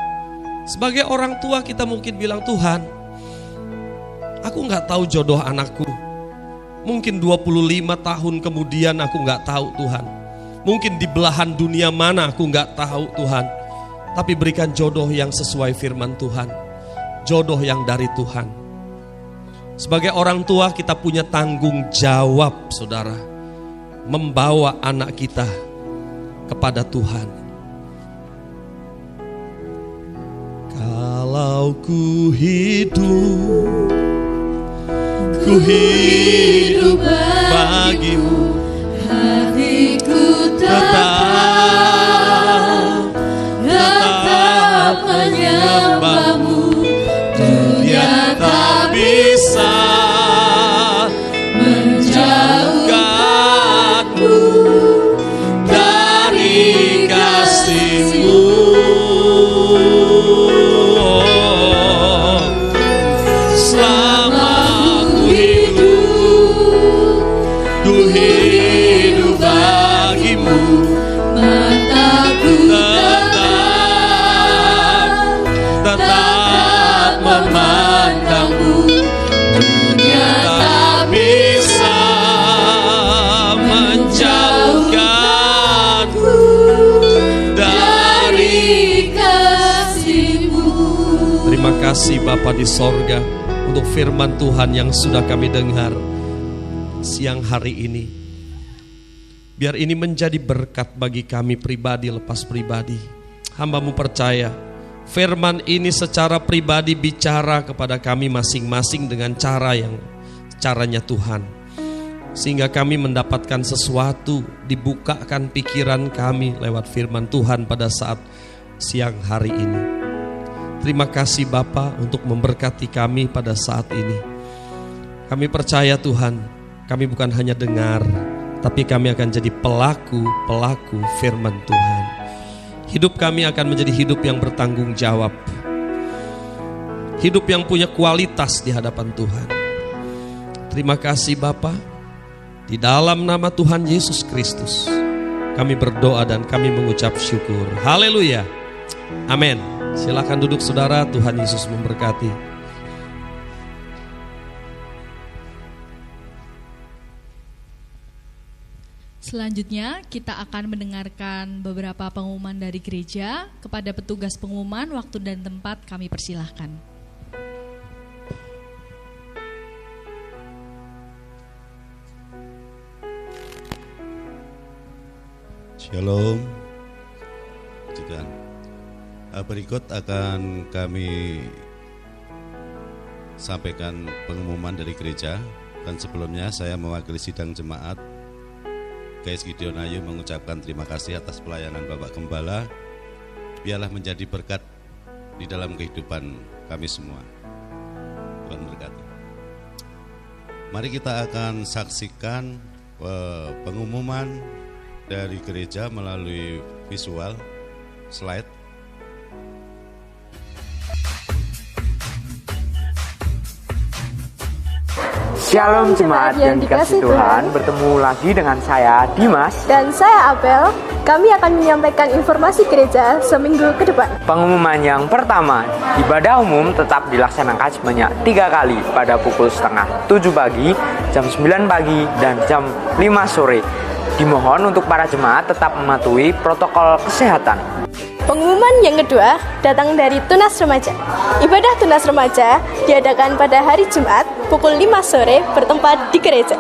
Sebagai orang tua kita mungkin bilang, Tuhan, aku nggak tahu jodoh anakku. Mungkin 25 tahun kemudian aku nggak tahu, Tuhan. Mungkin di belahan dunia mana aku nggak tahu, Tuhan. Tapi berikan jodoh yang sesuai firman Tuhan. jodoh yang dari Tuhan. Sebagai orang tua kita punya tanggung jawab, saudara, membawa anak kita kepada Tuhan. Kalau ku hidup bagimu, hatiku tetap menyembahmu. Dunia tak bisa menjauhkanku dari kasih-Mu. Selama ku hidup bagimu, mataku tetap memandangmu. dunia Tak bisa menjauhkanku dari. kasih-Mu. Terima kasih Bapa di sorga untuk firman Tuhan yang sudah kami dengar siang hari ini. Biar ini menjadi berkat bagi kami pribadi lepas pribadi. Hamba-Mu percaya firman ini secara pribadi bicara kepada kami masing-masing dengan caranya Tuhan. Sehingga kami mendapatkan sesuatu, dibukakan pikiran kami lewat firman Tuhan pada saat siang hari ini. Terima kasih Bapa untuk memberkati kami pada saat ini. Kami percaya Tuhan, kami bukan hanya dengar, tapi kami akan jadi pelaku firman Tuhan. Hidup kami akan menjadi hidup yang bertanggung jawab. Hidup yang punya kualitas di hadapan Tuhan. Terima kasih Bapa. Di dalam nama Tuhan Yesus Kristus kami berdoa dan kami mengucap syukur. Haleluya. Amin. Silakan duduk saudara, Tuhan Yesus memberkati. Selanjutnya kita akan mendengarkan beberapa pengumuman dari gereja. Kepada petugas pengumuman, waktu dan tempat kami persilahkan. Shalom. Juga berikut akan kami sampaikan pengumuman dari gereja. Dan sebelumnya saya mewakili sidang jemaat Gais Gideon Ayu mengucapkan terima kasih atas pelayanan Bapak Gembala. Biarlah menjadi berkat di dalam kehidupan kami semua. Tuhan berkati. Mari kita akan saksikan pengumuman dari gereja melalui visual slide. Shalom jemaat yang dikasih Tuhan, bertemu lagi dengan saya Dimas dan saya Abel. Kami akan menyampaikan informasi gereja seminggu ke depan. Pengumuman yang pertama, ibadah umum tetap dilaksanakan sebanyak 3 kali pada pukul 6:30 pagi, jam 9 pagi, dan jam 5 sore. Dimohon untuk para jemaat tetap mematuhi protokol kesehatan. Pengumuman yang kedua datang dari Tunas Remaja. Ibadah Tunas Remaja diadakan pada hari Jumat pukul 5 sore bertempat di gereja.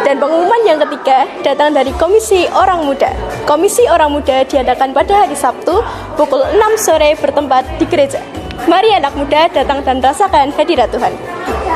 Dan pengumuman yang ketiga datang dari Komisi Orang Muda. Komisi Orang Muda diadakan pada hari Sabtu pukul 6 sore bertempat di gereja. Mari anak muda datang dan rasakan hadirat Tuhan.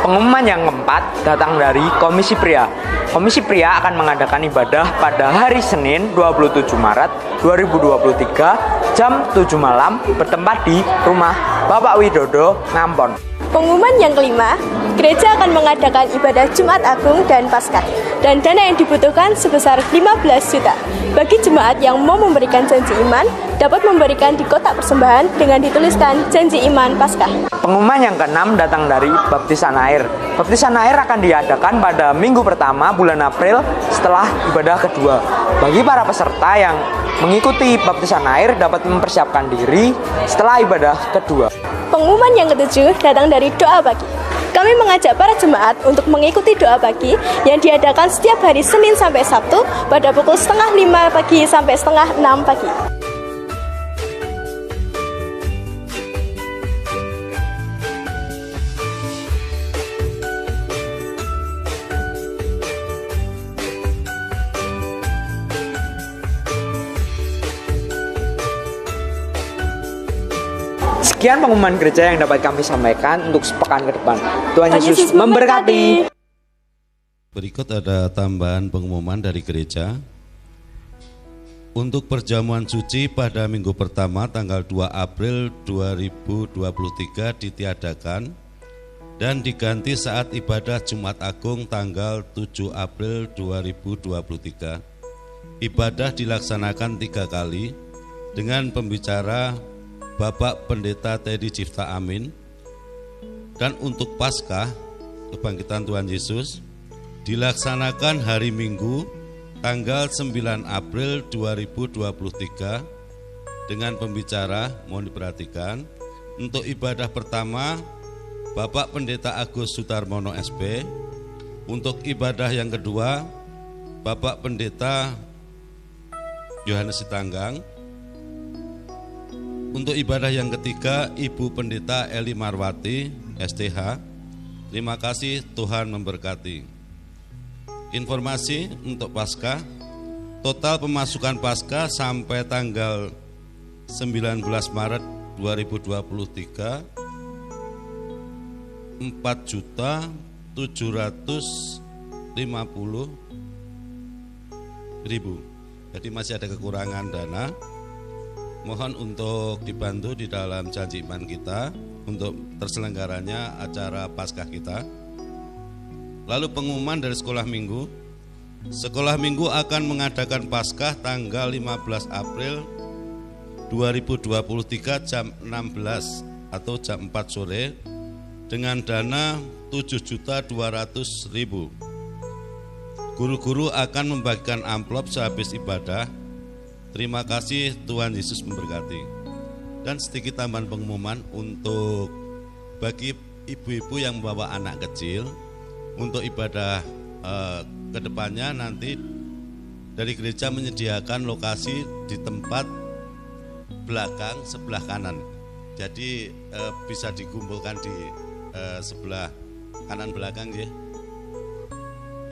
Pengumuman yang keempat datang dari Komisi Pria. Komisi Pria akan mengadakan ibadah pada hari Senin 27 Maret 2023 jam 7 malam bertempat di rumah Bapak Widodo, Ngampon. Pengumuman yang kelima, gereja akan mengadakan ibadah Jumat Agung dan Paskah. Dan dana yang dibutuhkan sebesar 15 juta. Bagi jemaat yang mau memberikan janji iman, dapat memberikan di kotak persembahan dengan dituliskan janji iman Paskah. Pengumuman yang keenam datang dari baptisan air. Baptisan air akan diadakan pada minggu pertama bulan April setelah ibadah kedua. Bagi para peserta yang mengikuti baptisan air dapat mempersiapkan diri setelah ibadah kedua. Pengumuman yang ketujuh datang dari doa pagi. Kami mengajak para jemaat untuk mengikuti doa pagi yang diadakan setiap hari Senin sampai Sabtu pada pukul 4:30 pagi sampai 5:30 pagi. Demikian pengumuman gereja yang dapat kami sampaikan untuk sepekan ke depan. Tuhan Yesus memberkati. Berikut ada tambahan pengumuman dari gereja. Untuk perjamuan suci pada minggu pertama tanggal 2 April 2023 ditiadakan dan diganti saat ibadah Jumat Agung tanggal 7 April 2023. Ibadah dilaksanakan 3 kali dengan pembicara Bapak Pendeta Teddy Cipta Amin. Dan untuk Paskah Kebangkitan Tuhan Yesus dilaksanakan hari Minggu tanggal 9 April 2023 dengan pembicara, mohon diperhatikan, untuk ibadah pertama Bapak Pendeta Agus Sutarmono SP, untuk ibadah yang kedua Bapak Pendeta Yohanes Sitanggang, untuk ibadah yang ketiga Ibu Pendeta Eli Marwati STH. Terima kasih, Tuhan memberkati. Informasi untuk Paskah, total pemasukan Paskah sampai tanggal 19 Maret 2023 4.750.000. Jadi masih ada kekurangan dana. Mohon untuk dibantu di dalam janji iman kita untuk terselenggaranya acara Paskah kita. Lalu pengumuman dari sekolah minggu. Sekolah minggu akan mengadakan Paskah tanggal 15 April 2023 jam 16 atau jam 4 sore dengan dana 7.200.000. Guru-guru akan membagikan amplop sehabis ibadah. Terima kasih, Tuhan Yesus memberkati. Dan sedikit tambahan pengumuman untuk bagi ibu-ibu yang membawa anak kecil. Untuk ibadah kedepannya nanti dari gereja menyediakan lokasi di tempat belakang sebelah kanan. Jadi bisa dikumpulkan di sebelah kanan belakang ya.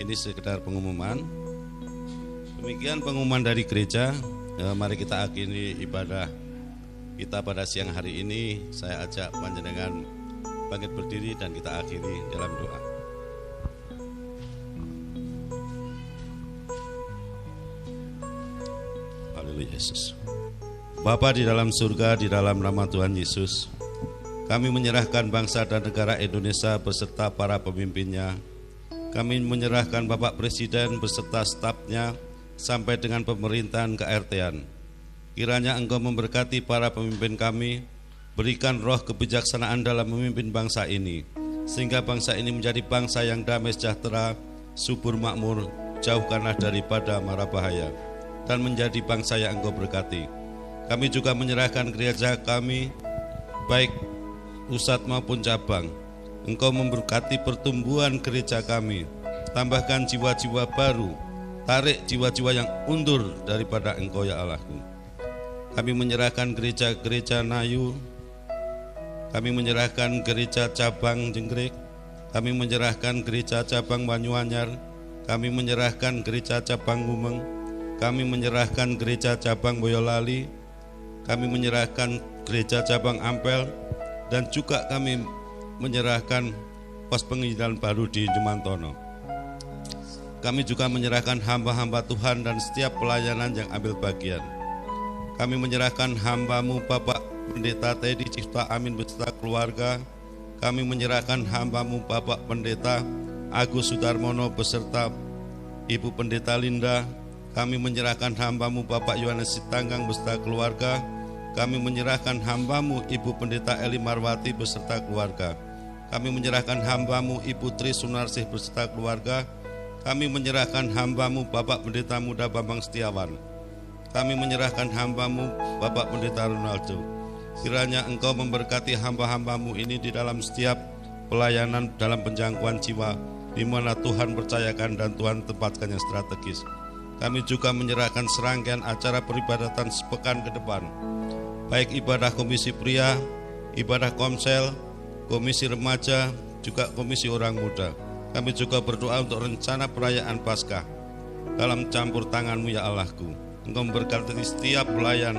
Ini sekedar pengumuman. Demikian pengumuman dari gereja. Mari kita akhiri ibadah kita pada siang hari ini. Saya ajak panjenengan bangkit berdiri dan kita akhiri dalam doa. Yesus. Bapa di dalam surga, di dalam nama Tuhan Yesus, kami menyerahkan bangsa dan negara Indonesia beserta para pemimpinnya. Kami menyerahkan Bapak Presiden beserta stafnya sampai dengan pemerintahan KRT-an. Kiranya Engkau memberkati para pemimpin kami, berikan roh kebijaksanaan dalam memimpin bangsa ini, sehingga bangsa ini menjadi bangsa yang damai sejahtera, subur makmur, jauhkanlah daripada mara bahaya, dan menjadi bangsa yang Engkau berkati. Kami juga menyerahkan gereja kami, baik pusat maupun cabang. Engkau memberkati pertumbuhan gereja kami, tambahkan jiwa-jiwa baru, tarik jiwa-jiwa yang undur daripada Engkau ya Allahku. Kami menyerahkan gereja-gereja Nayu, kami menyerahkan gereja cabang Jenggrek, kami menyerahkan gereja cabang Banyuanyar, kami menyerahkan gereja cabang Gumeng, kami menyerahkan gereja cabang Boyolali, kami menyerahkan gereja cabang Ampel, dan juga kami menyerahkan pos penginjilan baru di Jumantono. Kami juga menyerahkan hamba-hamba Tuhan dan setiap pelayanan yang ambil bagian. Kami menyerahkan hamba-Mu Bapak Pendeta Teddy Cipta Amin beserta keluarga. Kami menyerahkan hamba-Mu Bapak Pendeta Agus Sutarmono beserta Ibu Pendeta Linda. Kami menyerahkan hamba-Mu Bapak Yohanes Sitanggang beserta keluarga. Kami menyerahkan hamba-Mu Ibu Pendeta Eli Marwati beserta keluarga. Kami menyerahkan hamba-Mu Ibu Tri Sunarsih beserta keluarga. Kami menyerahkan hamba-Mu Bapak Pendeta Muda Bambang Setiawan. Kami menyerahkan hamba-Mu Bapak Pendeta Ronaldo. Kiranya Engkau memberkati hamba-hamba-Mu ini di dalam setiap pelayanan dalam penjangkauan jiwa, di mana Tuhan percayakan dan Tuhan tempatkan yang strategis. Kami juga menyerahkan serangkaian acara peribadatan sepekan ke depan, baik ibadah komisi pria, ibadah komsel, komisi remaja, juga komisi orang muda. Kami juga berdoa untuk rencana perayaan Paskah dalam campur tangan-Mu ya Allahku. Engkau memberkati setiap pelayan,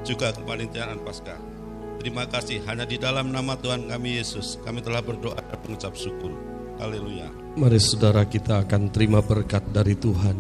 juga kepanitiaan Paskah. terima kasih. Hanya di dalam nama Tuhan kami Yesus, kami telah berdoa dan mengucap syukur. Haleluya. Mari saudara, kita akan terima berkat dari Tuhan.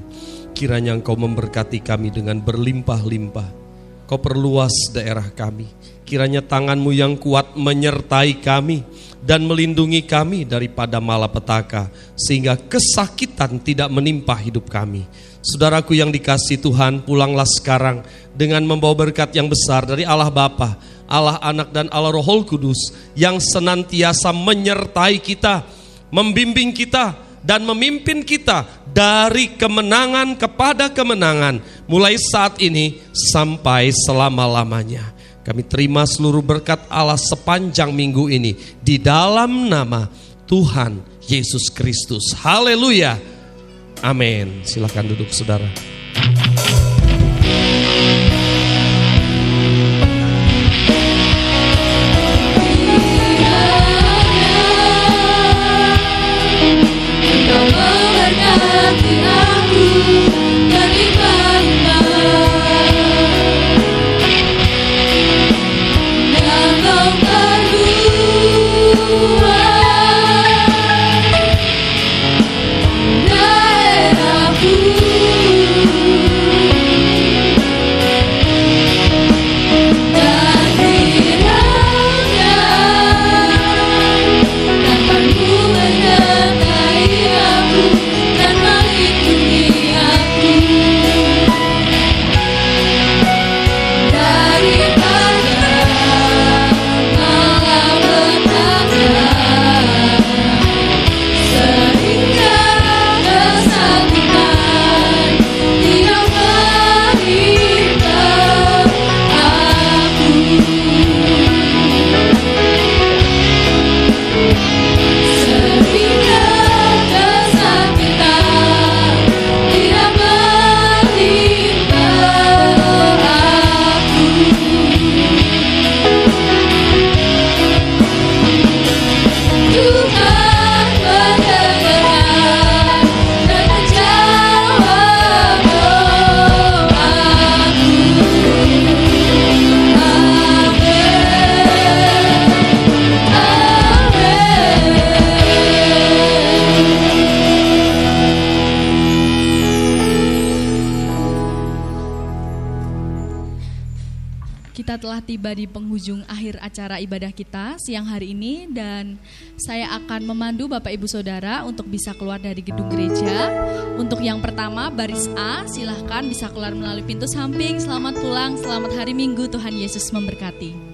Kiranya Engkau memberkati kami dengan berlimpah-limpah. Kau perluas daerah kami. Kiranya tangan-Mu yang kuat menyertai kami dan melindungi kami daripada malapetaka, sehingga kesakitan tidak menimpa hidup kami. Saudaraku yang dikasihi Tuhan, pulanglah sekarang dengan membawa berkat yang besar dari Allah Bapa, Allah Anak dan Allah Roh Kudus yang senantiasa menyertai kita, membimbing kita dan memimpin kita dari kemenangan kepada kemenangan, mulai saat ini sampai selama-lamanya. Kami terima seluruh berkat Allah sepanjang minggu ini di dalam nama Tuhan Yesus Kristus. Haleluya. Amin. Silakan duduk saudara. Kita telah tiba di penghujung akhir acara ibadah kita siang hari ini, dan saya akan memandu Bapak Ibu Saudara untuk bisa keluar dari gedung gereja. Untuk yang pertama, baris A, silahkan bisa keluar melalui pintu samping. Selamat pulang, selamat hari Minggu, Tuhan Yesus memberkati.